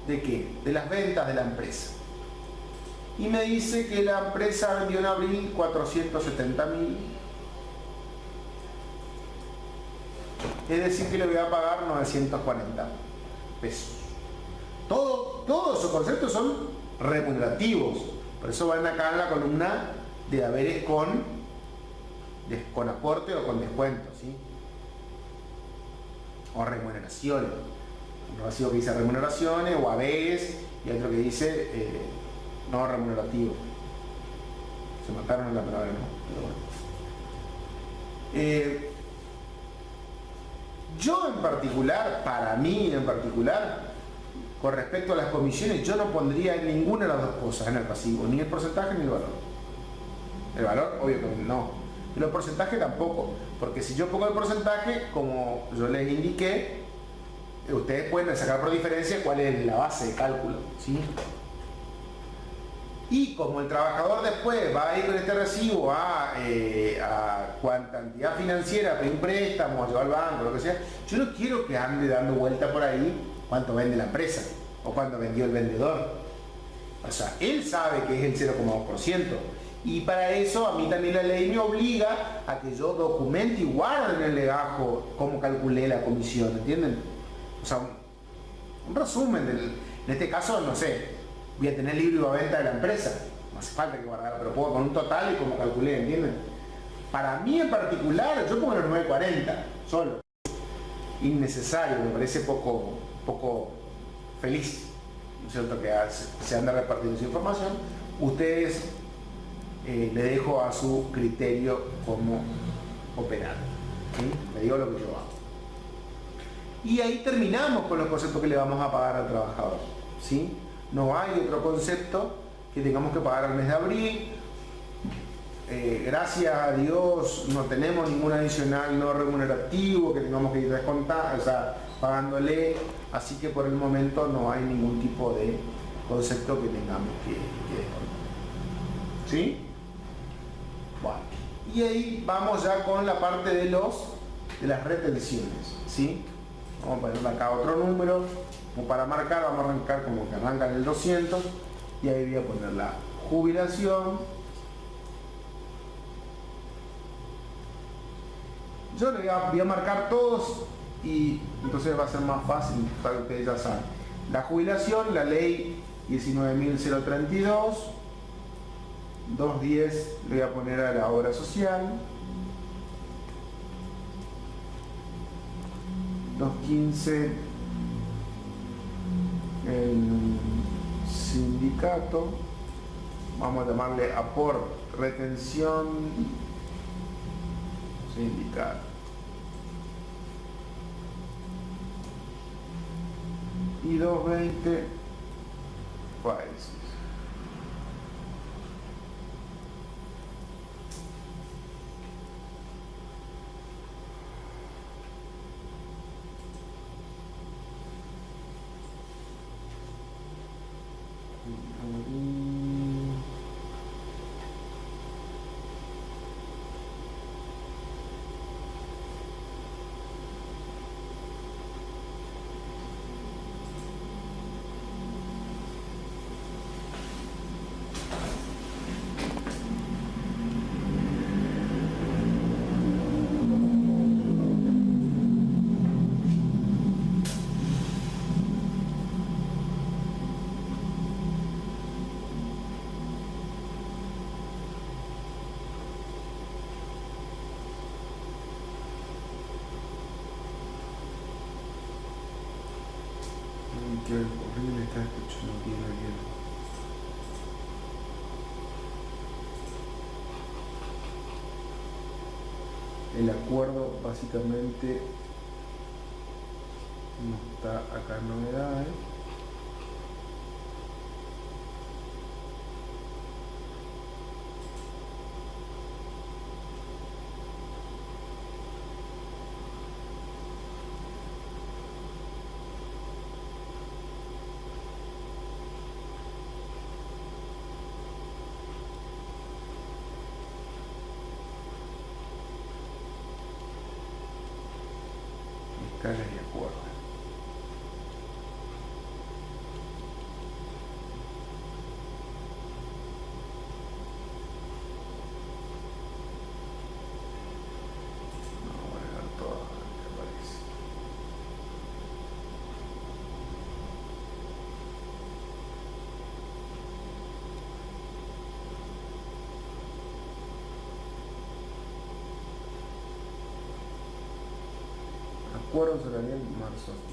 ¿de qué? De las ventas de la empresa. Y me dice que la empresa vendió en abril 470.000. Es decir, que le voy a pagar 940 pesos. Todos esos conceptos son remunerativos. Por eso van acá en la columna de haberes con aporte o con descuento, ¿sí? O remuneraciones. Un recibo que dice remuneraciones o haberes y otro que dice no remunerativo. Se mataron en la palabra, ¿no? Pero bueno. Yo en particular, para mí en particular, con respecto a las comisiones, yo no pondría ninguna de las dos cosas en el pasivo, ni el porcentaje ni el valor. El valor, obvio que no. Pero el porcentaje tampoco, porque si yo pongo el porcentaje, como yo les indiqué, ustedes pueden sacar por diferencia cuál es la base de cálculo, ¿sí? Y como el trabajador después va a ir con este recibo a cuanta entidad financiera, a pedir un préstamo, a llevar al banco, lo que sea, yo no quiero que ande dando vuelta por ahí cuánto vende la empresa o cuánto vendió el vendedor. O sea, él sabe que es el 0,2%. Y para eso a mí también la ley me obliga a que yo documente y guarde en el legajo cómo calculé la comisión, ¿entienden? O sea, un resumen en este caso, no sé, voy a tener libro de venta de la empresa, no hace falta que guardarlo, pero puedo con un total y cómo calculé, ¿entienden? Para mí en particular, yo pongo los 940, solo. Innecesario, me parece poco feliz, ¿no es cierto? Que se anda repartiendo esa información. Ustedes le dejo a su criterio cómo operar, ¿sí? Le digo lo que yo hago. Y ahí terminamos con los conceptos que le vamos a pagar al trabajador, ¿sí? No hay otro concepto que tengamos que pagar al mes de abril. Gracias a Dios no tenemos ningún adicional no remunerativo que tengamos que ir descontando, o sea, pagándole, así que por el momento no hay ningún tipo de concepto que tengamos que descontar. ¿Sí? Bueno, y ahí vamos ya con la parte de las retenciones, ¿sí? Vamos a ponerle acá otro número, como para marcar, vamos a arrancar como que arranca en el 200, y ahí voy a poner la jubilación. Yo le voy a marcar todos y entonces va a ser más fácil para que ustedes ya saben. La jubilación, la ley 19.032, 210 le voy a poner a la obra social, 215 el sindicato, vamos a llamarle aporte, retención, sindicato. Y 220 países. Qué horrible está escuchando bien aquí. El acuerdo básicamente no está acá en novedades. Escalas y acuerdos. Vamos a agregar todo lo que aparece. Acuerdo salarial marzo 28.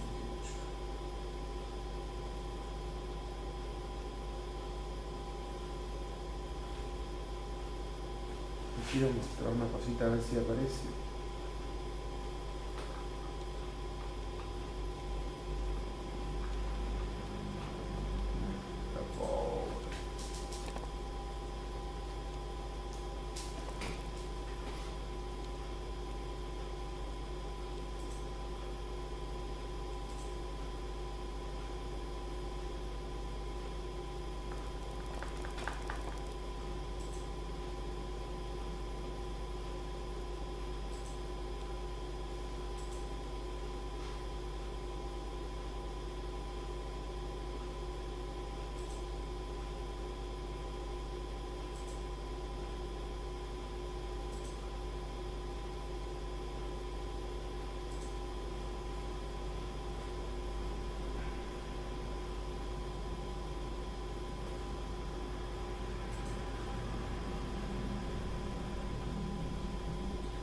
Quiero mostrar una cosita a ver si aparece.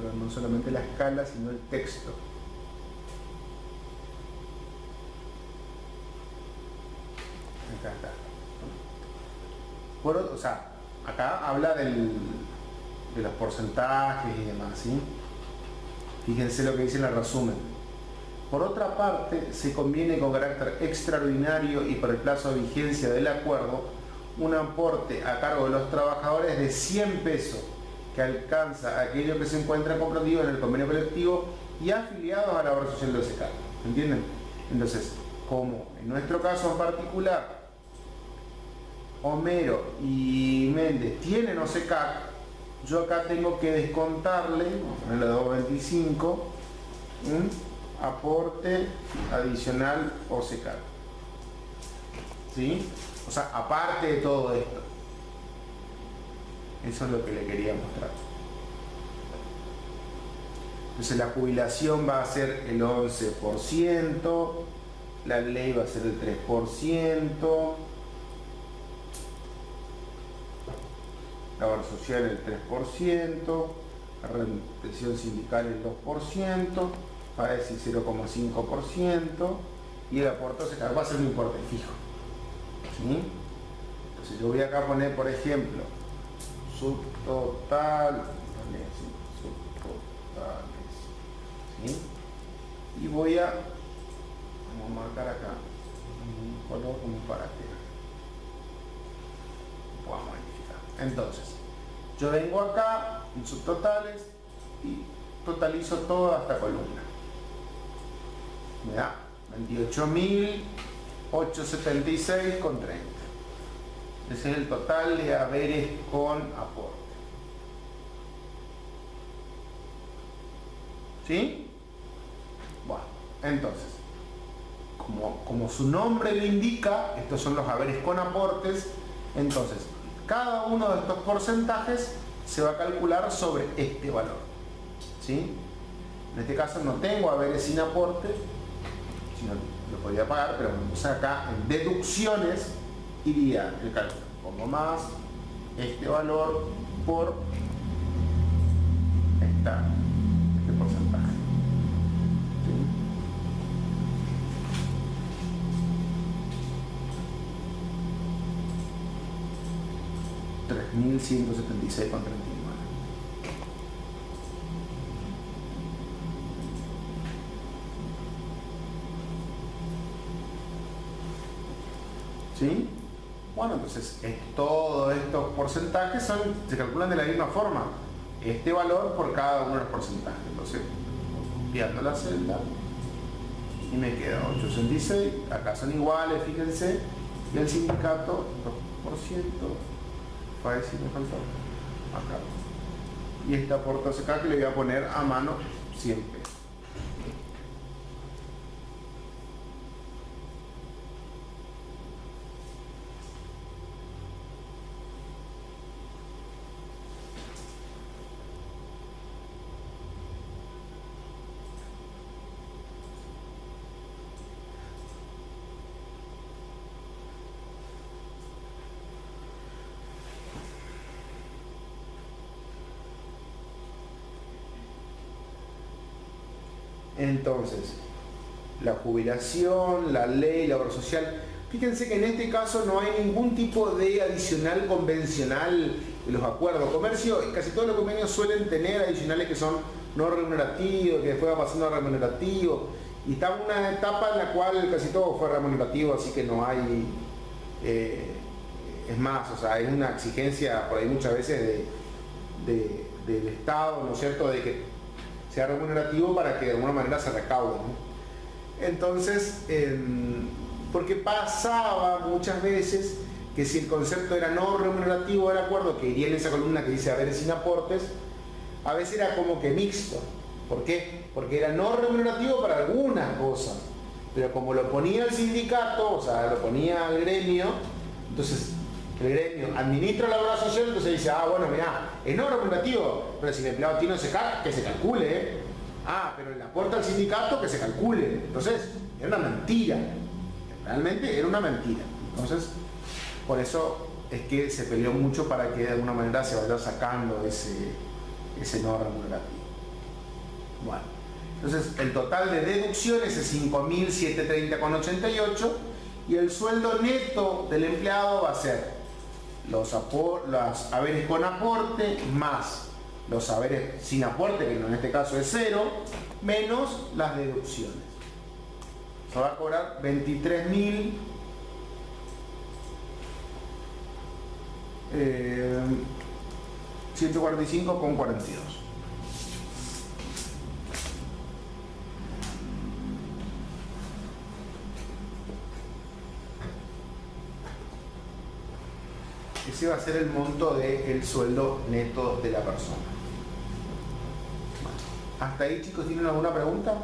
perdón, no solamente la escala, sino el texto. Acá está. O sea, acá habla de los porcentajes y demás, ¿sí? Fíjense lo que dice en el resumen. Por otra parte, se conviene con carácter extraordinario y por el plazo de vigencia del acuerdo, un aporte a cargo de los trabajadores de 100 pesos, que alcanza aquello que se encuentra comprendido en el convenio colectivo y afiliados a la obra social de OSECAR. ¿Entienden? Entonces, como en nuestro caso en particular, Homero y Méndez tienen OSECAR, yo acá tengo que descontarle, en la 225, un aporte adicional OSECAR. ¿Sí? O sea, aparte de todo esto. Eso es lo que le quería mostrar. Entonces la jubilación va a ser el 11%, la ley va a ser el 3%, la obra social el 3%, la retención sindical el 2%, PAESI 0,5% y el aporte OSECAR va a ser un importe fijo. ¿Sí? Entonces yo voy acá a poner, por ejemplo, subtotales, ¿sí? Y voy a marcar acá un color como para que podamos identificar. Entonces, yo vengo acá en subtotales y totalizo toda esta columna. Me da 28.876,30. Ese es el total de haberes con aporte. ¿Sí? Bueno, entonces, como su nombre lo indica, estos son los haberes con aportes, entonces, cada uno de estos porcentajes se va a calcular sobre este valor. ¿Sí? En este caso no tengo haberes sin aporte, sino lo podría pagar, pero entonces acá en deducciones iría el cálculo. Pongo más este valor por este porcentaje. ¿Sí? $3.176,39. ¿Sí? Bueno, entonces todos estos porcentajes se calculan de la misma forma. Este valor por cada uno de los porcentajes. Entonces, copiando la celda y me queda 866. Acá son iguales, fíjense. Y el sindicato, 2%. Para ver si me faltó. Acá. Y este aporte acá que le voy a poner a mano 100 pesos. Entonces, la jubilación, la ley, la obra social. Fíjense que en este caso no hay ningún tipo de adicional convencional de los acuerdos. Comercio, casi todos los convenios suelen tener adicionales que son no remunerativos, que después va pasando a remunerativo. Y está en una etapa en la cual casi todo fue remunerativo, así que no hay... es más, o sea, hay una exigencia por ahí muchas veces del Estado, ¿no es cierto?, de que sea remunerativo para que de alguna manera se recaude, ¿no? Entonces, porque pasaba muchas veces que si el concepto era no remunerativo del acuerdo, que iría en esa columna que dice haberes sin aportes, a veces era como que mixto. ¿Por qué? Porque era no remunerativo para algunas cosas, pero como lo ponía el sindicato, o sea, lo ponía el gremio, entonces el gremio administra la obra social, entonces dice, ah, bueno, mirá, es no remunerativo, pero si el empleado tiene OSECAR, que se calcule, ¿eh? Ah, pero el aporte al sindicato, que se calcule. Entonces, era una mentira, realmente era una mentira. Entonces, por eso es que se peleó mucho para que de alguna manera se vaya sacando ese no remunerativo. Bueno, entonces el total de deducciones es 5.730,88 y el sueldo neto del empleado va a ser los haberes con aporte más los haberes sin aporte, que en este caso es 0, menos las deducciones. Se va a cobrar 23.145,42. Ese va a ser el monto del sueldo neto de la persona. ¿Hasta ahí, chicos, tienen alguna pregunta?